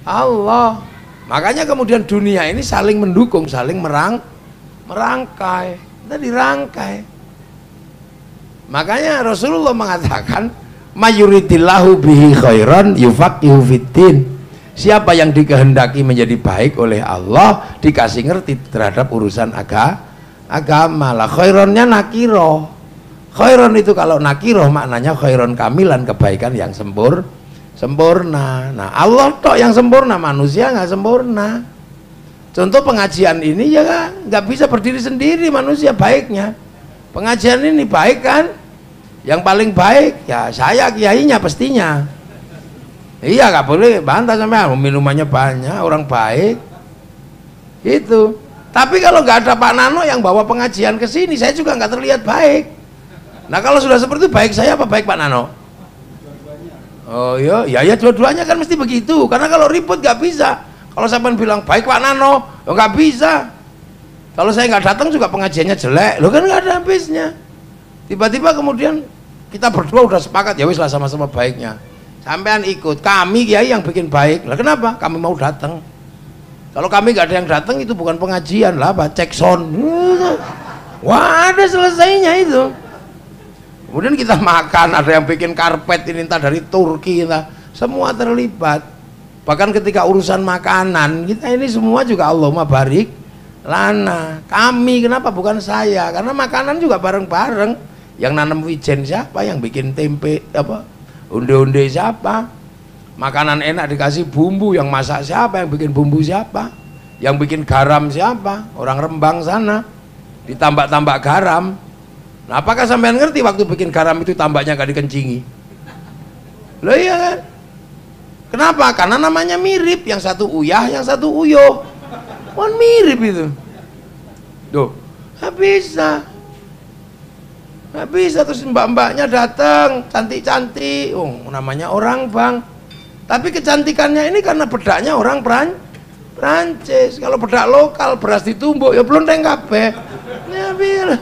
Allah. Makanya kemudian dunia ini saling mendukung, saling merangkai. Kita dirangkai. Makanya Rasulullah mengatakan mayuridillahu bihi khairan yufaqihu fiddin. Siapa yang dikehendaki menjadi baik oleh Allah dikasih ngerti terhadap urusan agama lah. Khaironnya nakiro. Khairon itu kalau nakiro maknanya khairon kamilan, kebaikan yang sempurna. Nah Allah tok yang sempurna, manusia nggak sempurna. Contoh pengajian ini ya nggak bisa berdiri sendiri manusia baiknya. Pengajian ini baik kan, yang paling baik ya saya kiainya pastinya. Iya nggak boleh bantah sampai minumannya banyak, orang baik itu. Tapi kalau nggak ada Pak Nano yang bawa pengajian ke sini, saya juga nggak terlihat baik. Nah kalau sudah seperti itu, baik saya apa baik Pak Nano? Oh iya, ya dua-duanya kan mesti begitu. Karena kalau ribut nggak bisa. Kalau saya bilang baik Pak Nano, ya nggak bisa. Kalau saya nggak datang juga pengajiannya jelek, lo kan nggak ada habisnya. Tiba-tiba kemudian kita berdua udah sepakat, ya wis lah sama-sama baiknya. Sampean ikut, kami kiai yang bikin baik. Lah kenapa? Kami mau datang. Kalau kami nggak ada yang datang itu bukan pengajian lah, apa cek sound. Wah ada selesainya itu. Kemudian kita makan, ada yang bikin karpet ini entah dari Turki, entah semua terlibat. Bahkan ketika urusan makanan kita ini semua juga Allahumma barik lana. Kami kenapa bukan saya? Karena makanan juga bareng-bareng. Yang nanam wijen siapa? Yang bikin tempe apa? Unde-unde siapa? Makanan enak dikasih bumbu, yang masak siapa? Yang bikin bumbu siapa? Yang bikin garam siapa? Orang Rembang sana ditambah-tambah garam. Nah, apakah sampean ngerti waktu bikin garam itu tambahnya gak dikencingi? Loh iya kan? Kenapa? Karena namanya mirip, yang satu uyah, yang satu uyuh. Kan mirip itu. Duh, nggak bisa. Nggak bisa terus mbak-mbaknya datang, cantik-cantik. Oh, namanya orang bang. Tapi kecantikannya ini karena bedaknya orang Prancis. Kalau bedak lokal beras ditumbuk ya belum kabeh. Ya biar.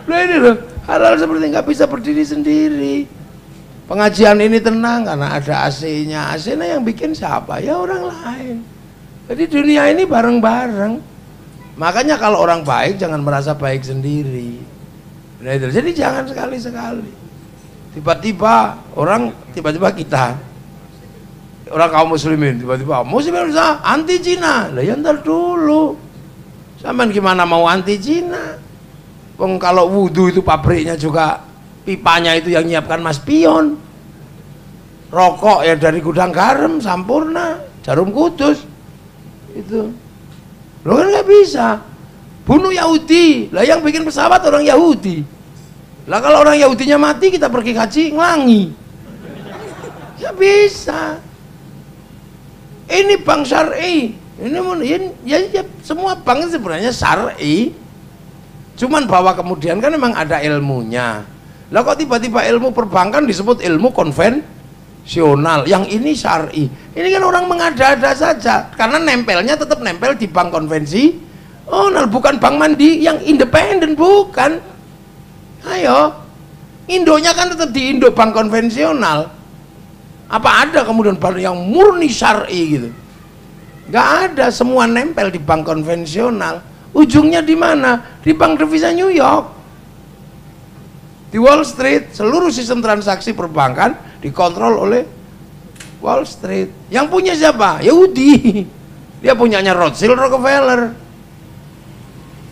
Loh ini loh, hal-hal seperti nggak bisa berdiri sendiri. Pengajian ini tenang karena ada AC-nya. AC-nya yang bikin siapa? Ya orang lain. Jadi dunia ini bareng-bareng. Makanya kalau orang baik jangan merasa baik sendiri. Nah itu. Jadi jangan sekali-sekali. Tiba-tiba kita orang kaum muslimin tiba-tiba muslimin anti Cina. Lah ya ntar dulu. Sampean gimana mau anti Cina? Wong kalau wudhu itu pabriknya juga pipanya itu yang nyiapkan Mas Pion. Rokok ya dari gudang garam Sampurna, Jarum Kudus. Itu. Lo kan nggak bisa. Bunuh Yahudi. Lah yang bikin pesawat orang Yahudi. Lah kalau orang Yahudinya mati kita pergi haji ngelangi. Ya bisa. Ini bank syar'i. Ini ya semua bank sebenarnya syar'i. Cuman bahwa kemudian kan memang ada ilmunya. Lah kok tiba-tiba ilmu perbankan disebut ilmu konvensional, yang ini syar'i. Ini kan orang mengada-ada saja karena nempelnya tetap nempel di bank konvensi. Oh, nah bukan bank mandi yang independen, bukan. Ayo, Indonya kan tetap di Indo bank konvensional. Apa ada kemudian bank yang murni syar'i gitu? Nggak ada, semua nempel di bank konvensional. Ujungnya di mana? Di bank devisa New York, di Wall Street. Seluruh sistem transaksi perbankan dikontrol oleh Wall Street. Yang punya siapa? Yahudi. Dia punyanya Rothschild, Rockefeller.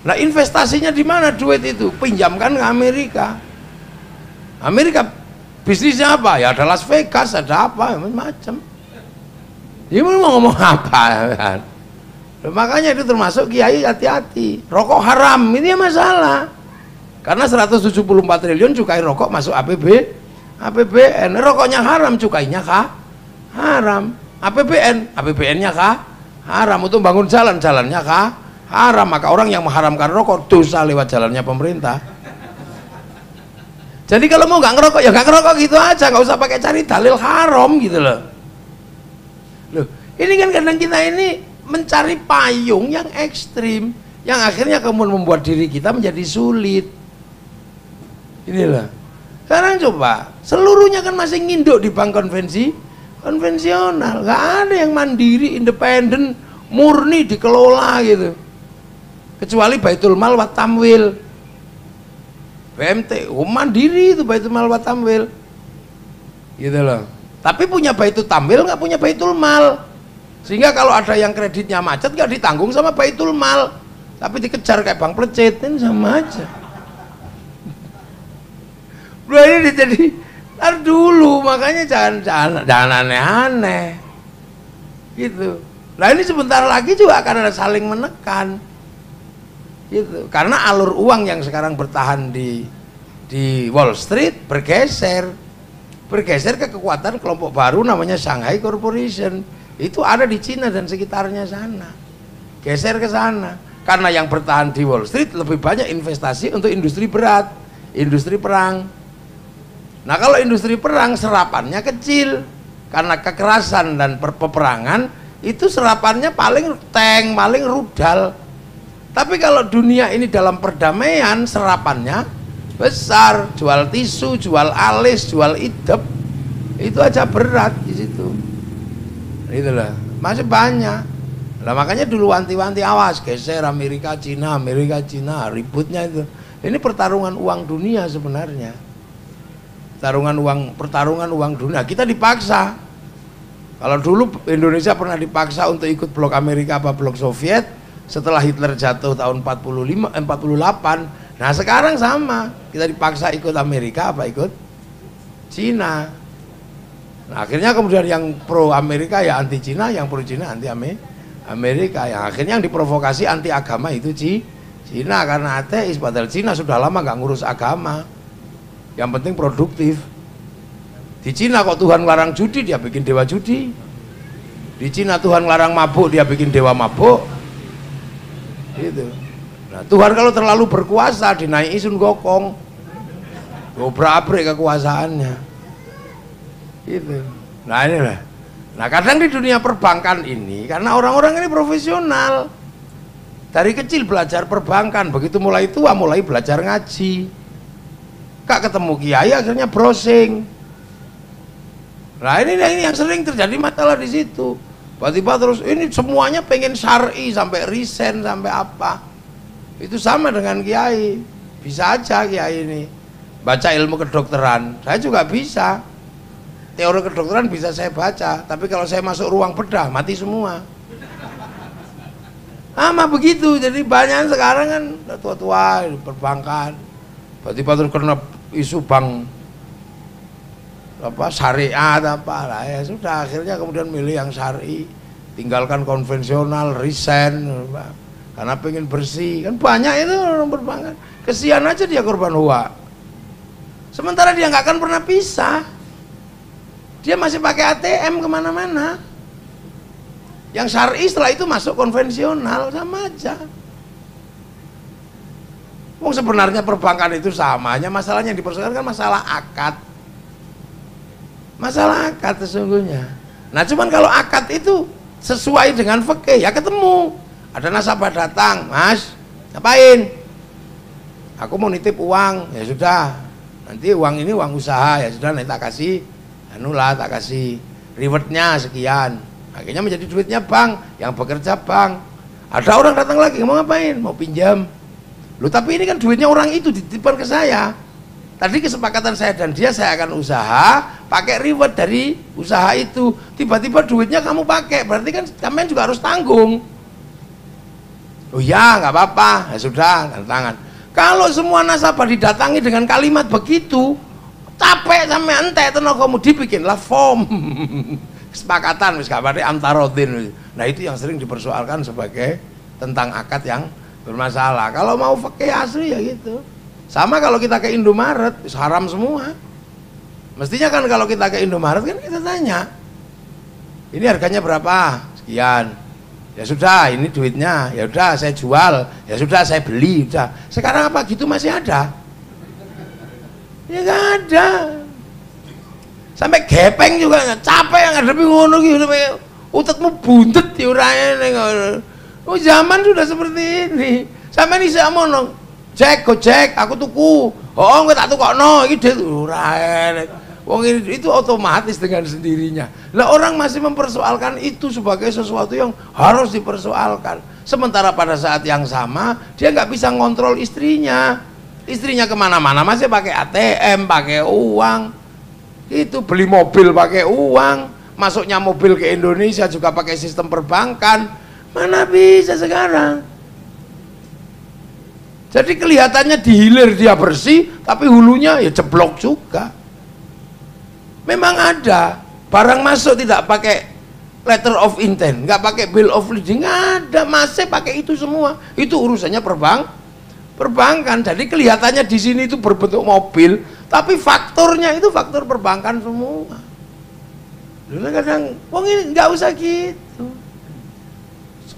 Nah investasinya di mana duit itu? Pinjamkan ke Amerika. Amerika bisnisnya apa? Ya ada Las Vegas, ada apa macam. Dia mau ngomong apa kan? Makanya itu termasuk kiai hati-hati. Rokok haram ini masalah. Karena 174 triliun cukai rokok masuk APBN. Rokoknya haram, cukainya haram. APBN-nya haram. Untuk bangun jalan-jalannya haram. Maka orang yang mengharamkan rokok dosa lewat jalannya pemerintah. Jadi kalau mau nggak ngerokok ya nggak ngerokok gitu aja, nggak usah pakai cari dalil haram gitu loh. Loh, ini kan kadang kita ini mencari payung yang ekstrim, yang akhirnya kemudian membuat diri kita menjadi sulit. Inilah. Sekarang coba, seluruhnya kan masih nginduk di bank konvensional, nggak ada yang mandiri, independen, murni dikelola gitu. Kecuali Baitul Mal wa Tamwil, BMT, mandiri itu Baitul Mal wa Tamwil, gitu loh. Tapi punya Baitul Tamwil, nggak punya Baitul Mal, sehingga kalau ada yang kreditnya macet nggak ditanggung sama Baitul Mal, tapi dikejar kayak Bang Plecet, ini sama aja. Bro ini jadi tar dulu, makanya jangan aneh-aneh, gitu. Nah ini sebentar lagi juga akan ada saling menekan. Gitu. Karena alur uang yang sekarang bertahan di Wall Street bergeser ke kekuatan kelompok baru namanya Shanghai Corporation. Itu ada di Cina dan sekitarnya sana, geser ke sana. Karena yang bertahan di Wall Street lebih banyak investasi untuk industri berat, industri perang. Nah kalau industri perang serapannya kecil, karena kekerasan dan peperangan itu serapannya paling tank, paling rudal. Tapi kalau dunia ini dalam perdamaian serapannya besar, jual tisu, jual alis, jual idep, itu aja berat di situ. Itulah, masih banyak. Nah makanya dulu wanti-wanti awas, geser Amerika Cina, ributnya itu. Ini pertarungan uang dunia sebenarnya. Pertarungan uang dunia. Kita dipaksa. Kalau dulu Indonesia pernah dipaksa untuk ikut blok Amerika apa blok Soviet. Setelah Hitler jatuh tahun 48, nah sekarang sama, kita dipaksa ikut Amerika apa ikut Cina. Nah akhirnya kemudian yang pro Amerika ya anti Cina, yang pro Cina anti Amerika, yang akhirnya yang diprovokasi anti agama itu Cina karena ateis, padahal Cina sudah lama nggak ngurus agama, yang penting produktif. Di Cina kok Tuhan larang judi, dia bikin dewa judi. Di Cina Tuhan larang mabuk, dia bikin dewa mabuk. Gitu. Nah, Tuhan kalau terlalu berkuasa dinaiki Sun Gokong, gobrak-abrik kekuasaannya. Gitu. Nah inilah. Nah kadang di dunia perbankan ini karena orang-orang ini profesional, dari kecil belajar perbankan, begitu mulai tua mulai belajar ngaji. Kak ketemu kiai akhirnya browsing. Nah ini yang sering terjadi masalah di situ. Tiba-tiba terus ini semuanya pengen syar'i sampai risen sampai apa. Itu sama dengan kiai. Bisa aja kiai ini baca ilmu kedokteran, saya juga bisa. Teori kedokteran bisa saya baca, tapi kalau saya masuk ruang bedah, mati semua. Sama begitu, jadi banyak sekarang kan tua-tua perbankan, tiba-tiba terus kena isu bank syariat lah, ya sudah akhirnya kemudian milih yang syari, tinggalkan konvensional, resign karena pengen bersih. Kan banyak itu orang perbankan, kesian aja dia korban hoak, sementara dia nggak akan pernah pisah, dia masih pakai ATM kemana-mana. Yang syar'i setelah itu masuk konvensional, sama aja. Wong sebenarnya perbankan itu sama, hanya masalahnya yang dipersoalkan kan masalah akad. Masalah akad sesungguhnya. Nah cuman kalau akad itu sesuai dengan fikih, ya ketemu. Ada nasabah datang, Mas, ngapain? Aku mau nitip uang, ya sudah. Nanti uang ini uang usaha, ya sudah nanti tak kasih, tak kasih rewardnya sekian. Akhirnya menjadi duitnya bank, yang bekerja bank. Ada orang datang lagi, mau ngapain? Mau pinjam. Loh tapi ini kan duitnya orang itu dititipkan ke saya. Tadi kesepakatan saya dan dia, saya akan usaha, pakai reward dari usaha itu. Tiba-tiba duitnya kamu pakai, berarti kan kalian juga harus tanggung. Oh ya, nggak apa-apa, ya sudah, tanda tangan. Kalau semua nasabah didatangi dengan kalimat begitu, capek sampai entek tenaga dibikinlah form. Kesepakatan wis kabare antarodin. Nah itu yang sering dipersoalkan sebagai tentang akad yang bermasalah. Kalau mau fikih asli ya gitu. Sama kalau kita ke Indomaret, haram semua. Mestinya kan kalau kita ke Indomaret kan kita tanya, ini harganya berapa? Sekian. Ya sudah, ini duitnya. Ya udah saya jual. Ya sudah saya beli. Udah. Sekarang apa gitu masih ada? Ya nggak ada. Sampai gepeng juga capek yang ngadepi ngono ki, utetmu buntet ya urane ngono. Oh zaman sudah seperti ini. Sampai nih saya ngomong, Jack, Gojek, aku tuku. Oh enggak tak tukokno, iki dit urane. Wong itu otomatis dengan sendirinya. Lah orang masih mempersoalkan itu sebagai sesuatu yang harus dipersoalkan. Sementara pada saat yang sama dia nggak bisa ngontrol istrinya. Istrinya kemana-mana masih pakai ATM, pakai uang. Itu beli mobil pakai uang, masuknya mobil ke Indonesia juga pakai sistem perbankan. Mana bisa sekarang? Jadi kelihatannya di hilir dia bersih, tapi hulunya ya jeblok juga. Memang ada barang masuk tidak pakai letter of intent, nggak pakai bill of lading, nggak ada, masih pakai itu semua. Itu urusannya perbankan. Jadi kelihatannya di sini itu berbentuk mobil, tapi faktornya itu faktor perbankan semua. Dulu kadang, wong ini nggak usah gitu.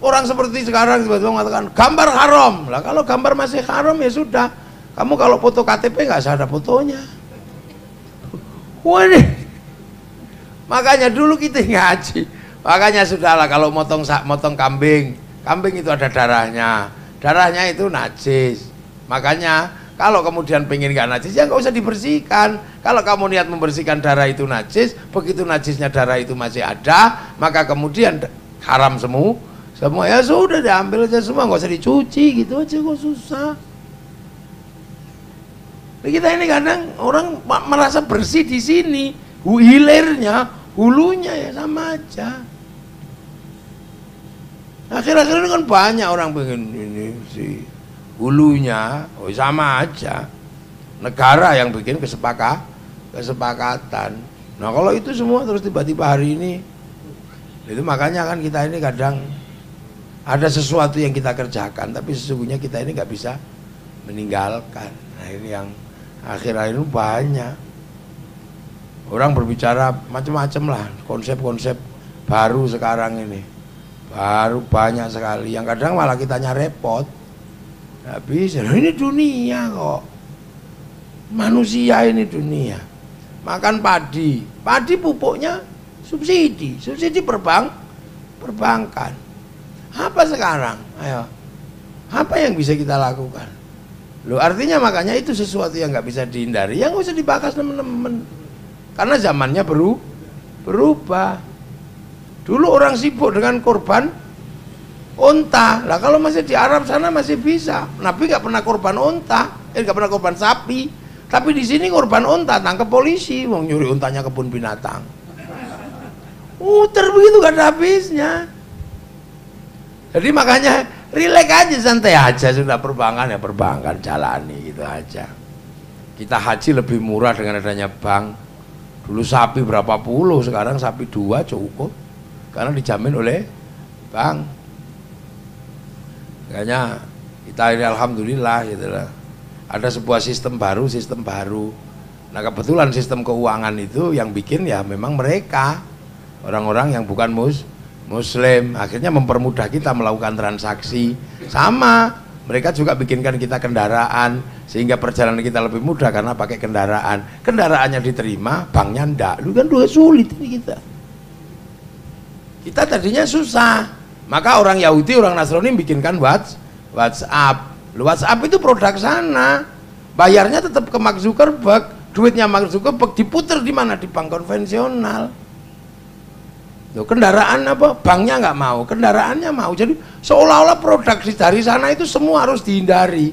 Orang seperti sekarang tiba-tiba mengatakan gambar haram. Lah kalau gambar masih haram ya sudah. Kamu kalau foto KTP nggak usah ada fotonya. Waduh. Makanya dulu kita ngaji. Makanya sudahlah kalau motong kambing, kambing itu ada darahnya. Darahnya itu najis. Makanya kalau kemudian pengen nggak najis ya nggak usah dibersihkan. Kalau kamu niat membersihkan darah itu najis, begitu najisnya darah itu masih ada, maka kemudian haram semua ya sudah diambil aja semua, nggak usah dicuci gitu aja, kok susah. Kita ini kadang orang merasa bersih di sini, hilirnya, hulunya ya sama aja. Akhir-akhir ini kan banyak orang pengen ini sih. Hulunya oh sama aja, negara yang bikin kesepakatan. Nah kalau itu semua terus tiba-tiba hari ini, itu makanya kan kita ini kadang ada sesuatu yang kita kerjakan tapi sesungguhnya kita ini nggak bisa meninggalkan. Nah ini yang akhir-akhir ini banyak orang berbicara macam-macam lah, konsep-konsep baru sekarang ini baru banyak sekali yang kadang malah kitanya repot. Nggak bisa, ini dunia kok, manusia ini dunia. Makan padi pupuknya subsidi perbankan. Apa sekarang? Ayo, apa yang bisa kita lakukan? Loh artinya makanya itu sesuatu yang nggak bisa dihindari, yang nggak usah dibahas teman-teman. Karena zamannya berubah. Dulu orang sibuk dengan korban unta. Lah kalau masih di Arab sana masih bisa. Nabi nggak pernah korban unta, nggak pernah korban sapi. Tapi di sini korban unta tangkap polisi, mau nyuri untanya kebun binatang. Muter begitu gak ada habisnya. Jadi makanya rileks aja, santai aja, sudah perbankan ya perbankan, jalani gitu aja. Kita haji lebih murah dengan adanya bank. Dulu sapi berapa puluh, sekarang sapi 2 cukup karena dijamin oleh bank. Makanya kita ini alhamdulillah gitu lah. Ada sebuah sistem baru. Nah kebetulan sistem keuangan itu yang bikin ya memang mereka orang-orang yang bukan muslim, akhirnya mempermudah kita melakukan transaksi. Sama mereka juga bikinkan kita kendaraan sehingga perjalanan kita lebih mudah karena pakai kendaraannya diterima, banknya ndak. Lu kan dua sulit ini kita tadinya susah, maka orang Yahudi, orang Nasrani bikinkan WhatsApp. WhatsApp itu produk sana, bayarnya tetap ke Mark Zuckerberg, duitnya Mark Zuckerberg diputer di mana? Di bank konvensional. Loh, kendaraan apa? Banknya nggak mau, kendaraannya mau. Jadi seolah-olah produk dari sana itu semua harus dihindari.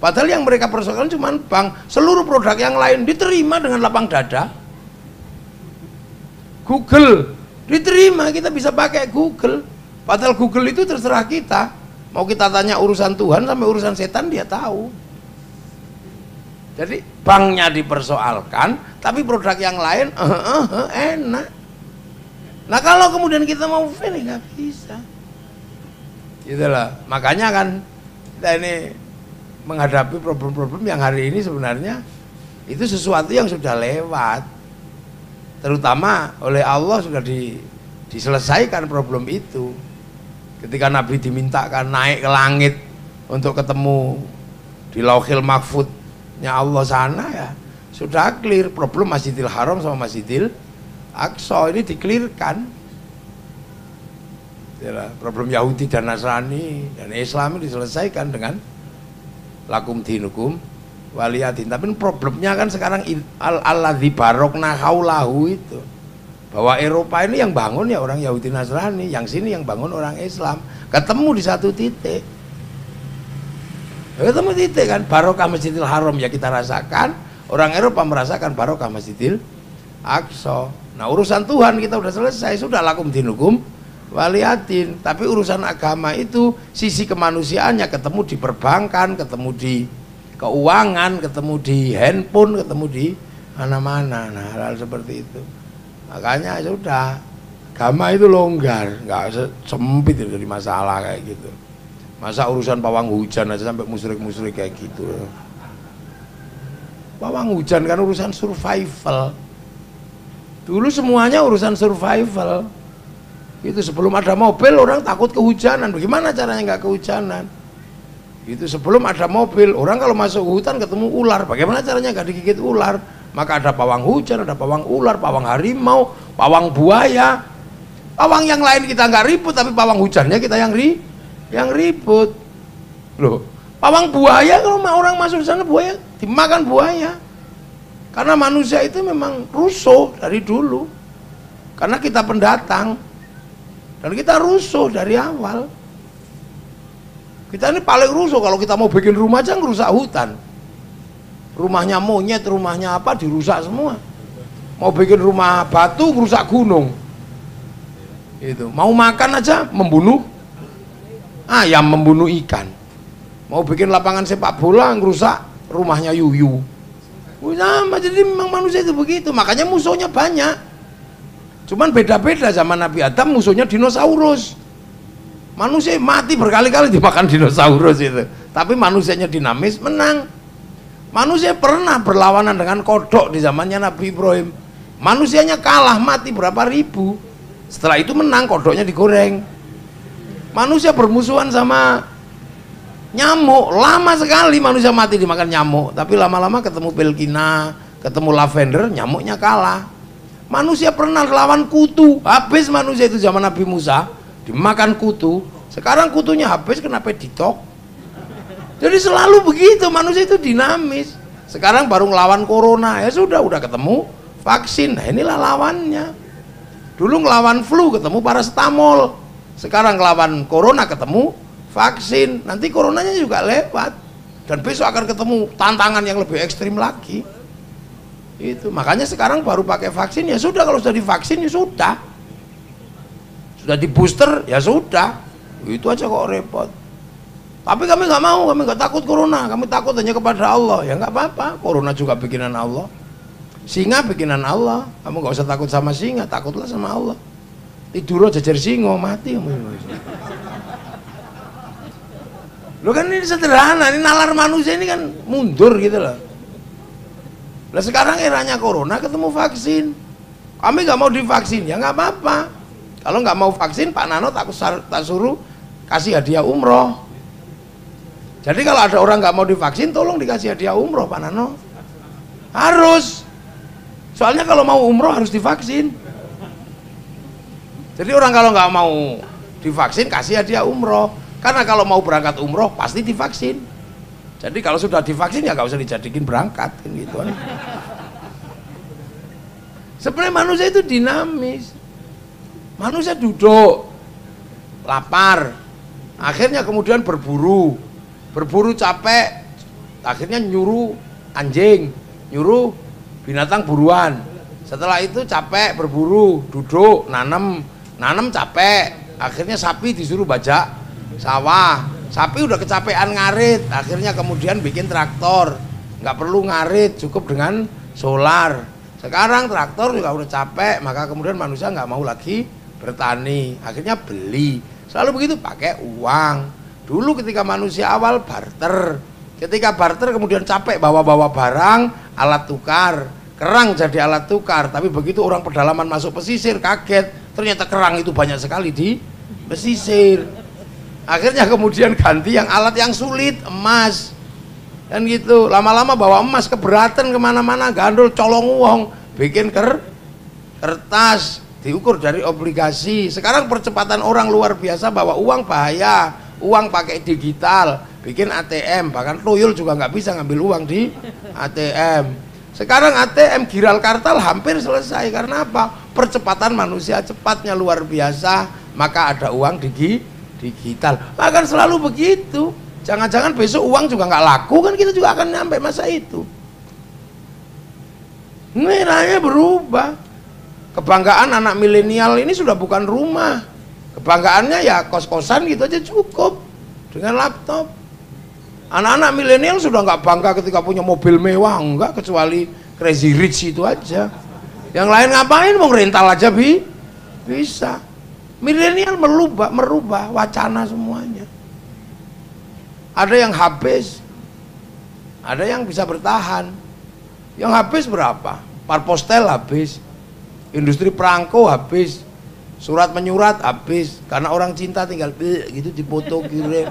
Padahal yang mereka persoalkan cuma bank, seluruh produk yang lain diterima dengan lapang dada. Google diterima, kita bisa pakai Google. Padahal Google itu terserah kita. Mau kita tanya urusan Tuhan sampai urusan setan dia tahu. Jadi banknya dipersoalkan, tapi produk yang lain enak. Nah kalau kemudian kita mau fair nggak bisa. Gitulah. Makanya kan kita ini menghadapi problem-problem yang hari ini sebenarnya itu sesuatu yang sudah lewat. Terutama oleh Allah sudah diselesaikan problem itu. Ketika Nabi dimintakan naik ke langit untuk ketemu di Lauhil Mahfudnya Allah sana, ya sudah clear problem Masjidil Haram sama Masjidil Aqsa ini dikelirkan. Problem Yahudi dan Nasrani dan Islam ini diselesaikan dengan lakum dinukum waliyadin. Tapi problemnya kan sekarang alladzi barokna haulahu itu, bahwa Eropa ini yang bangun ya orang Yahudi Nasrani, yang sini yang bangun orang Islam, ketemu di satu titik. Ketemu titik kan, barokah Masjidil Haram ya kita rasakan, orang Eropa merasakan barokah Masjidil Aqsa. Nah urusan Tuhan kita udah selesai, sudah lakum dinukum waliyadin. Tapi urusan agama itu sisi kemanusiaannya ketemu di perbankan, ketemu di keuangan, ketemu di handphone, ketemu di mana-mana. Nah hal-hal seperti itu. Makanya sudah agama itu longgar, nggak sempit jadi masalah kayak gitu. Masa urusan pawang hujan aja sampai musyrik-musyrik kayak gitu. Pawang hujan kan urusan survival. Dulu semuanya urusan survival. Itu sebelum ada mobil orang takut kehujanan. Bagaimana caranya nggak kehujanan? Itu sebelum ada mobil orang kalau masuk hutan ketemu ular. Bagaimana caranya nggak digigit ular? Maka ada pawang hujan, ada pawang ular, pawang harimau, pawang buaya. Pawang yang lain kita nggak ribut, tapi pawang hujannya kita yang ribut. Loh, pawang buaya kalau orang masuk sana buaya dimakan buaya. Karena manusia itu memang rusuh dari dulu. Karena kita pendatang dan kita rusuh dari awal. Kita ini paling rusuh kalau kita mau bikin rumah aja ngerusak hutan. Rumahnya monyet, rumahnya apa dirusak semua. Mau bikin rumah batu ngerusak gunung. Itu. Mau makan aja membunuh ayam, membunuh ikan. Mau bikin lapangan sepak bola ngerusak rumahnya yuyu. Sama, jadi memang manusia itu begitu. Makanya musuhnya banyak. Cuman beda-beda. Zaman Nabi Adam musuhnya dinosaurus. Manusia mati berkali-kali dimakan dinosaurus itu. Tapi manusianya dinamis, menang. Manusia pernah berlawanan dengan kodok di zamannya Nabi Ibrahim. Manusianya kalah, mati berapa ribu. Setelah itu menang, kodoknya digoreng. Manusia bermusuhan sama nyamuk, lama sekali manusia mati dimakan nyamuk. Tapi lama-lama ketemu pelkina, ketemu lavender, nyamuknya kalah. Manusia pernah lawan kutu, habis manusia itu zaman Nabi Musa dimakan kutu. Sekarang kutunya habis, kenapa ditok? Jadi selalu begitu, manusia itu dinamis. Sekarang baru ngelawan corona, ya sudah, udah ketemu vaksin. Nah inilah lawannya. Dulu ngelawan flu ketemu paracetamol. Sekarang ngelawan corona ketemu vaksin. Nanti coronanya juga lewat. Dan besok akan ketemu tantangan yang lebih ekstrim lagi. Itu makanya sekarang baru pakai vaksin, ya sudah, kalau sudah divaksin ya sudah di booster ya sudah, itu aja kok repot. Tapi kami nggak mau, kami nggak takut corona, kami takut hanya kepada Allah. Ya nggak apa-apa, corona juga bikinan Allah, singa bikinan Allah, kamu nggak usah takut sama singa, takutlah sama Allah. Tidur jajar singo mati kamu. Lo kan ini sederhana, ini nalar manusia ini kan mundur gitu loh. Nah sekarang eranya corona ketemu vaksin, kami nggak mau divaksin, ya nggak apa-apa. Kalau nggak mau vaksin, Pak Nano tak suruh kasih hadiah umroh. Jadi kalau ada orang nggak mau divaksin, tolong dikasih hadiah umroh Pak Nano. Harus. Soalnya kalau mau umroh harus divaksin. Jadi orang kalau nggak mau divaksin kasih hadiah umroh. Karena kalau mau berangkat umroh pasti divaksin. Jadi kalau sudah divaksin ya nggak usah dijadikan berangkat kan gitu. Sebenarnya manusia itu dinamis. Manusia duduk, lapar, akhirnya kemudian berburu capek, akhirnya nyuruh anjing, nyuruh binatang buruan. Setelah itu capek berburu, duduk, nanem capek, akhirnya sapi disuruh bajak sawah. Sapi udah kecapean ngarit, akhirnya kemudian bikin traktor, nggak perlu ngarit, cukup dengan solar. Sekarang traktor juga udah capek, maka kemudian manusia nggak mau lagi bertani, akhirnya beli. Selalu begitu, pakai uang. Dulu ketika manusia awal barter, ketika barter kemudian capek bawa-bawa barang, alat tukar, kerang jadi alat tukar. Tapi begitu orang pedalaman masuk pesisir kaget, ternyata kerang itu banyak sekali di pesisir. Akhirnya kemudian ganti yang alat yang sulit, emas, dan gitu. Lama-lama bawa emas keberatan kemana-mana, gandul colong uang, bikin kertas, diukur dari obligasi. Sekarang percepatan orang luar biasa, bawa uang bahaya, uang pakai digital, bikin ATM, bahkan tuyul juga nggak bisa ngambil uang di ATM. Sekarang ATM Giral Kartal hampir selesai, karena apa? Percepatan manusia cepatnya luar biasa, maka ada uang digital. Akan selalu begitu. Jangan-jangan besok uang juga nggak laku, kan kita juga akan nyampe masa itu. Nilainya berubah. Kebanggaan anak milenial ini sudah bukan rumah, kebanggaannya ya kos-kosan gitu aja cukup dengan laptop. Anak-anak milenial sudah nggak bangga ketika punya mobil mewah, enggak, kecuali Crazy Rich itu aja. Yang lain ngapain, mau rental aja bisa. Milenial merubah wacana semuanya. Ada yang habis, ada yang bisa bertahan. Yang habis berapa? Parpostel habis, industri perangko habis, surat menyurat habis, karena orang cinta tinggal gitu dipoto kirim.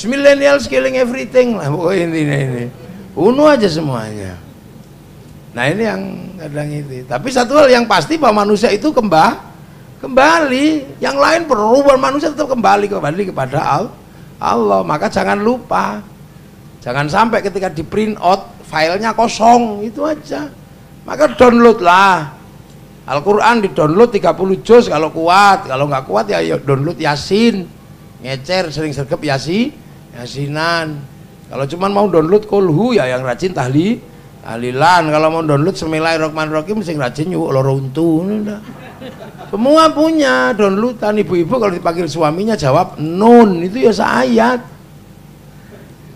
Millennial killing everything lah pokoknya ini bunuh aja semuanya. Nah ini yang kadang itu. Tapi satu hal yang pasti, bahwa manusia itu kembali, yang lain berubah, manusia tetap kembali kepada Allah. Maka jangan lupa, jangan sampai ketika di print out filenya kosong, itu aja. Maka download lah Al-Quran, di download 30 juz kalau kuat. Kalau nggak kuat ya download Yasin, ngecer sering sergap Yasinan. Kalau cuman mau download Kulhu ya yang rajin tahlilan. Kalau mau download Bismillahirrahmanirrahim sing rajin nyuwuk loro untu. Semua punya downloadan. Ibu-ibu kalau dipanggil suaminya jawab nun, itu ya seayat.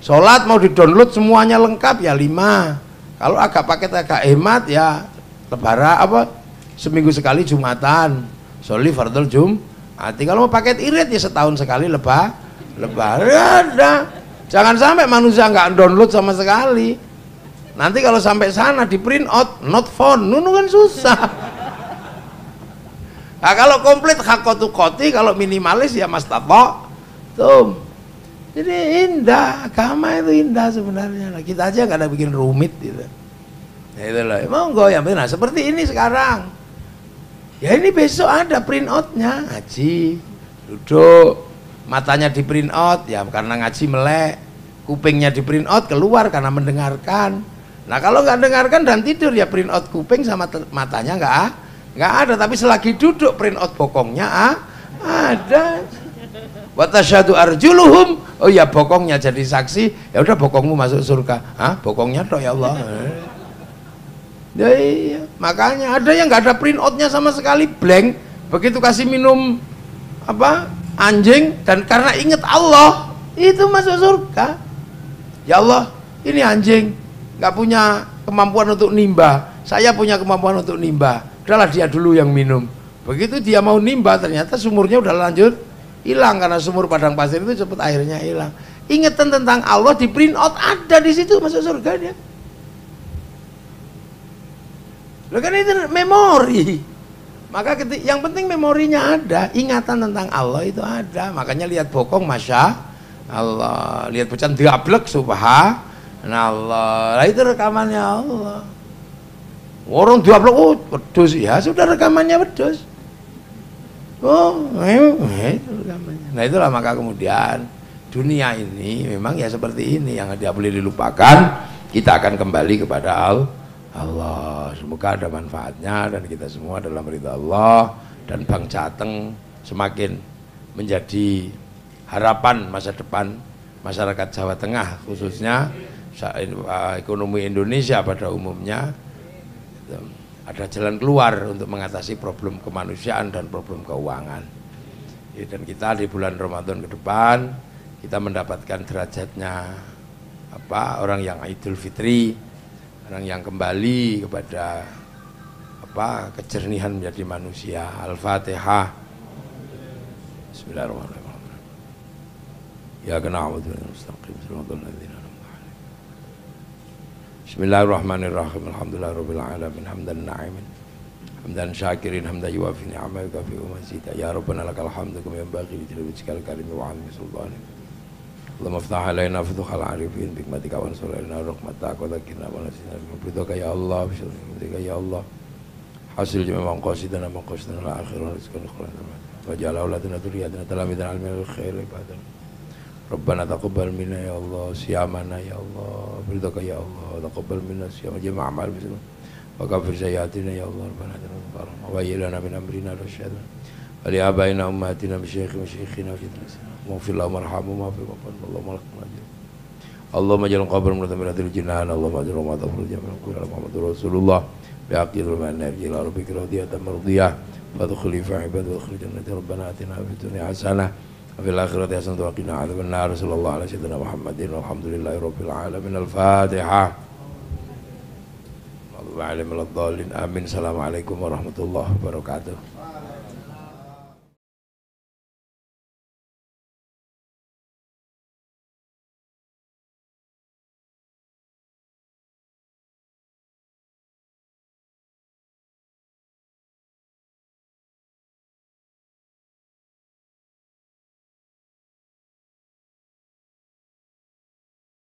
Sholat mau di-download semuanya lengkap ya 5. Kalau agak paket agak hemat ya lebaran seminggu sekali Jumatan, sholli fardhu Jum'ati. Kalau mau paket irit ya setahun sekali lebaran. Ada. Jangan sampai manusia nggak download sama sekali. Nanti kalau sampai sana di print out not found, kan susah. Nah, kalau komplit hakotu koti, kalau minimalis ya mas tato tuh. Jadi indah, agama itu indah sebenarnya. Nah, kita aja nggak ada bikin rumit gitu. Ya itu loh, monggo ya. Nah seperti ini sekarang. Ya ini besok ada print outnya, ngaji, duduk, matanya di print out ya karena ngaji melek, kupingnya di print out keluar karena mendengarkan. Nah kalau nggak dengarkan dan tidur ya print out kuping sama matanya nggak ada. Tapi selagi duduk print out bokongnya ada. Watasyadu arjuluhum, oh ya bokongnya jadi saksi, ya udah bokongmu masuk surga. Hah, bokongnya toh ya Allah. Ya, iya. Makanya ada yang nggak ada print outnya sama sekali, blank. Begitu kasih minum apa anjing dan karena ingat Allah itu masuk surga. Ya Allah, ini anjing nggak punya kemampuan untuk nimba, saya punya kemampuan untuk nimba. Udahlah dia dulu yang minum. Begitu dia mau nimba ternyata sumurnya udah lanjut hilang karena sumur padang pasir itu cepat airnya hilang. Ingatan tentang Allah di print out ada di situ masuk surga dia. Loh kan itu memori. Maka yang penting memorinya ada, ingatan tentang Allah itu ada. Makanya lihat bokong masya Allah, lihat pecan diablek subhanallah. Nah itu rekamannya Allah. Orang diablek oh wedhus ya sudah rekamannya wedhus. Oh, itu rekamannya. Nah itulah maka kemudian dunia ini memang ya seperti ini yang tidak boleh dilupakan. Kita akan kembali kepada Allah. Semoga ada manfaatnya dan kita semua dalam ridha Allah dan Bang Jateng semakin menjadi harapan masa depan masyarakat Jawa Tengah khususnya ekonomi Indonesia pada umumnya. Ada jalan keluar untuk mengatasi problem kemanusiaan dan problem keuangan. Dan kita di bulan Ramadan ke depan kita mendapatkan derajatnya orang yang Idul Fitri, orang yang kembali kepada kejernihan menjadi manusia. Al-Fatihah. Bismillahirrahmanirrahim. Ya na'budu wa nasta'in shiratal ladzina an'amta 'alaihim. Bismillahirrahmanirrahim. Alhamdulillahirabbil alamin hamdan na'imin. Hamdan syakirin hamdan yuwafi ni'amahu wa kafi mazida. Ya rabbana lakal hamdu kama yanbaghi li jalali wajhikal karim wa 'azimi sultanik. Allahumma aftah alaina futuhal arifin bikmatika wa ansur alaina rahmatak wa dzakirna wa nasina bidaka ya Allah bismillika ya Allah hasil jami'a maqasidana maqasidana al akhirah rizqan khairan wa ja'ala auladana dzurriyyatan talamidan almin khair ibadah Rabbana taqabbal minna ya Allah siyamana ya Allah bidaka ya Allah taqabbal minna siyam jami'a a'mal bismillah wa ghafir sayyi'atina ya Allah rabbana taqabbal wa ilana min amrina rasyada wa li abaina ummatina bi syekhina wa jidna maghfir lahum warhamhum wa fi waqan Allahumma lakal majid Allahumma ja'al qabr mutamirratil jinan Allahumma ja'al madhfur jamal qul Muhammadur Rasulullah bi aqidil manar ila rabbika radiyatan mardiyah fadkhuli fi ibadi wa khrijna jannati rabbana atina fid dunya hasanah wa fil akhirati hasanah wa qina adzabannar sallallahu alaihi wasallam Muhammadin walhamdulillahi rabbil alamin al-fatihah Allahumma alim al-dhalin amin assalamualaikum warahmatullahi wabarakatuh.